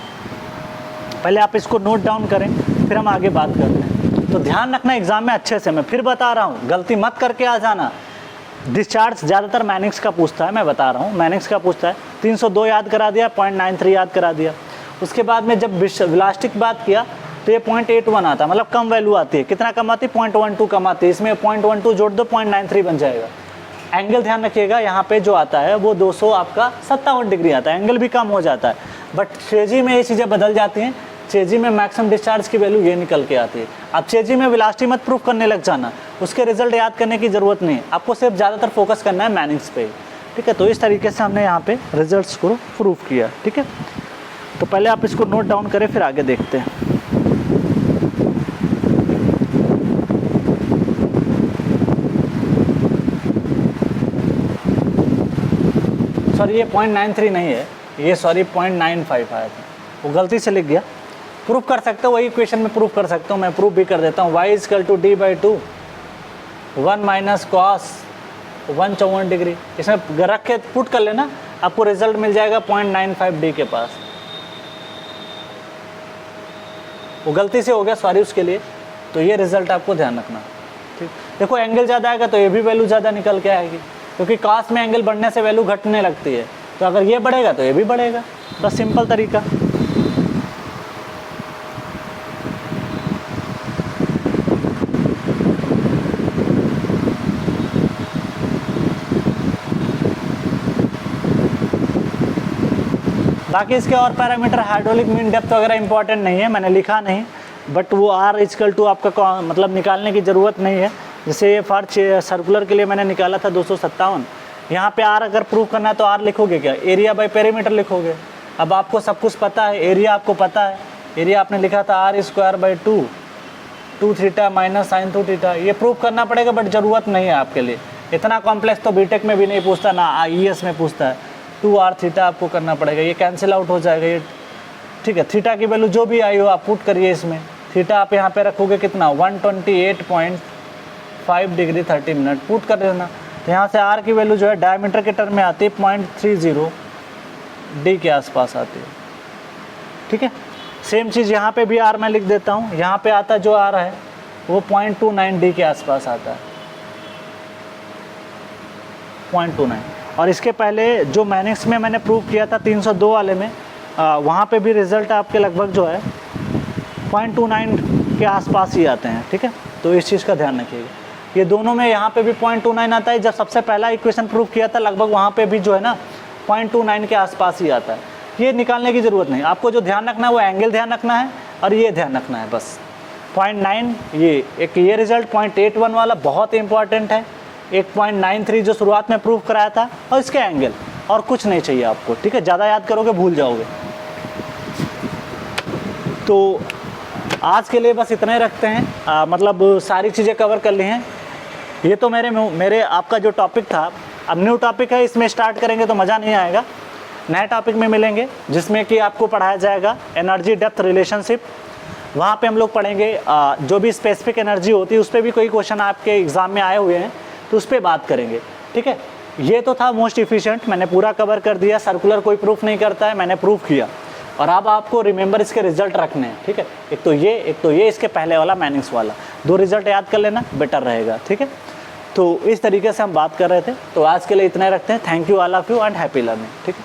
पहले आप इसको नोट डाउन करें फिर हम आगे बात करते हैं। तो ध्यान रखना एग्जाम में अच्छे से, मैं फिर बता रहा हूँ, गलती मत करके आ जाना। डिस्चार्ज ज़्यादातर मैनिक्स का पूछता है, मैं बता रहा हूँ मैनिक्स का पूछता है। 302 याद करा दिया, 0.93 याद करा दिया, उसके बाद में जब वेलोसिटी की बात किया तो ये 0.81 आता है, मतलब कम वैल्यू आती है। कितना कम आती है, 0.12 कम आती है, इसमें 0.12 जोड़ दो 0.93 बन जाएगा। एंगल ध्यान रखिएगा, यहाँ पे जो आता है वो 200 आपका 57 डिग्री आता है, एंगल भी कम हो जाता है। बट चेजी में ये चीज़ें बदल जाती हैं, चेजी में मैक्सिमम डिस्चार्ज की वैल्यू ये निकल के आती है। अब चेजी में वेलोसिटी मत प्रूफ करने लग जाना, उसके रिजल्ट याद करने की ज़रूरत नहीं है, आपको सिर्फ ज़्यादातर फोकस करना है मैनिक्स पे, ठीक है। तो इस तरीके से हमने यहाँ पे रिजल्ट्स को प्रूफ किया, ठीक है। तो पहले आप इसको नोट डाउन करें फिर आगे देखते हैं। सॉरी ये 0.93 नहीं है, ये सॉरी 0.95 आया था, वो गलती से लिख गया। प्रूफ कर सकते हो, वही क्वेश्चन में प्रूफ कर सकता हूँ, मैं प्रूफ भी कर देता हूँ। y equal to d/2 1 minus cos 154 degree, इसमें रख के पुट कर लेना, आपको रिजल्ट मिल जाएगा 0.95 d के पास। वो गलती से हो गया, सॉरी उसके लिए। तो ये रिजल्ट आपको ध्यान रखना, ठीक। देखो एंगल ज़्यादा आएगा तो ये भी वैल्यू ज़्यादा निकल के आएगी, क्योंकि कॉस में एंगल बढ़ने से वैल्यू घटने लगती है, तो अगर ये बढ़ेगा तो ये भी बढ़ेगा, बस सिंपल तरीका। बाकी इसके और पैरामीटर हाइड्रोलिक मीन डेप्थ वगैरह इंपॉर्टेंट नहीं है, मैंने लिखा नहीं, बट वो r इक्वल टू आपका मतलब निकालने की ज़रूरत नहीं है। जैसे फॉर सर्कुलर के लिए मैंने निकाला था 257, यहाँ पे r अगर प्रूव करना है तो r लिखोगे क्या, एरिया बाय पेरीमीटर लिखोगे। अब आपको सब कुछ पता है, एरिया आपको पता है, एरिया आपने लिखा था r² 2 theta minus sine 2 theta, ये प्रूव करना पड़ेगा, बट ज़रूरत नहीं है आपके लिए। इतना कॉम्प्लेक्स तो बीटेक में भी नहीं पूछता, ना IES में पूछता है, 2r थीटा आपको करना पड़ेगा, ये कैंसिल आउट हो जाएगा ये, ठीक है। थीटा की वैल्यू जो भी आई हो आप पुट करिए इसमें, थीटा आप यहाँ पे रखोगे कितना 128.5 डिग्री 30 मिनट पुट कर देना। तो यहाँ से r की वैल्यू जो है डायमीटर के टर्म में आती है 0.30 d के आसपास आती है, ठीक है। सेम चीज़ यहाँ पे भी r मैं लिख देता हूँ, यहाँ पे आता जो r है वो 0.29 d के आसपास आता है, 0.29। और इसके पहले जो मैनिक्स में मैंने प्रूव किया था 302 वाले में, वहाँ पे भी रिज़ल्ट आपके लगभग जो है 0.29 के आसपास ही आते हैं, ठीक है। तो इस चीज़ का ध्यान रखिएगा, ये दोनों में यहाँ पे भी 0.29 आता है। जब सबसे पहला इक्वेशन प्रूव किया था लगभग वहाँ पे भी जो है ना 0.29 के आसपास ही आता है। ये निकालने की ज़रूरत नहीं, आपको जो ध्यान रखना है वो एंगल ध्यान रखना है और ये ध्यान रखना है बस। 0.9 ये रिज़ल्ट 0.81 वाला बहुत इंपॉर्टेंट है, एक 0.93 जो शुरुआत में प्रूव कराया था, और इसके एंगल, और कुछ नहीं चाहिए आपको, ठीक है। ज़्यादा याद करोगे भूल जाओगे। तो आज के लिए बस इतना ही रखते हैं, मतलब सारी चीज़ें कवर कर ली हैं। ये तो मेरे आपका जो टॉपिक था, अब न्यू टॉपिक है, इसमें स्टार्ट करेंगे तो मज़ा नहीं आएगा। नए टॉपिक में मिलेंगे जिसमें कि आपको पढ़ाया जाएगा एनर्जी डेप्थ रिलेशनशिप। वहाँ पे हम लोग पढ़ेंगे जो भी स्पेसिफिक एनर्जी होती है उस पर भी कोई क्वेश्चन आपके एग्ज़ाम में आए हुए हैं तो उस पर बात करेंगे, ठीक है। ये तो था मोस्ट इफिशिएंट, मैंने पूरा कवर कर दिया। सर्कुलर कोई प्रूफ नहीं करता है, मैंने प्रूफ किया। और अब आपको रिमेंबर इसके रिजल्ट रखने हैं, ठीक है। एक तो ये इसके पहले वाला मैनिक्स वाला, 2 रिजल्ट याद कर लेना, बेटर रहेगा, ठीक है। तो इस तरीके से हम बात कर रहे थे। तो आज के लिए इतना ही रखते हैं। Thank you all of you and happy learning, ठीक है।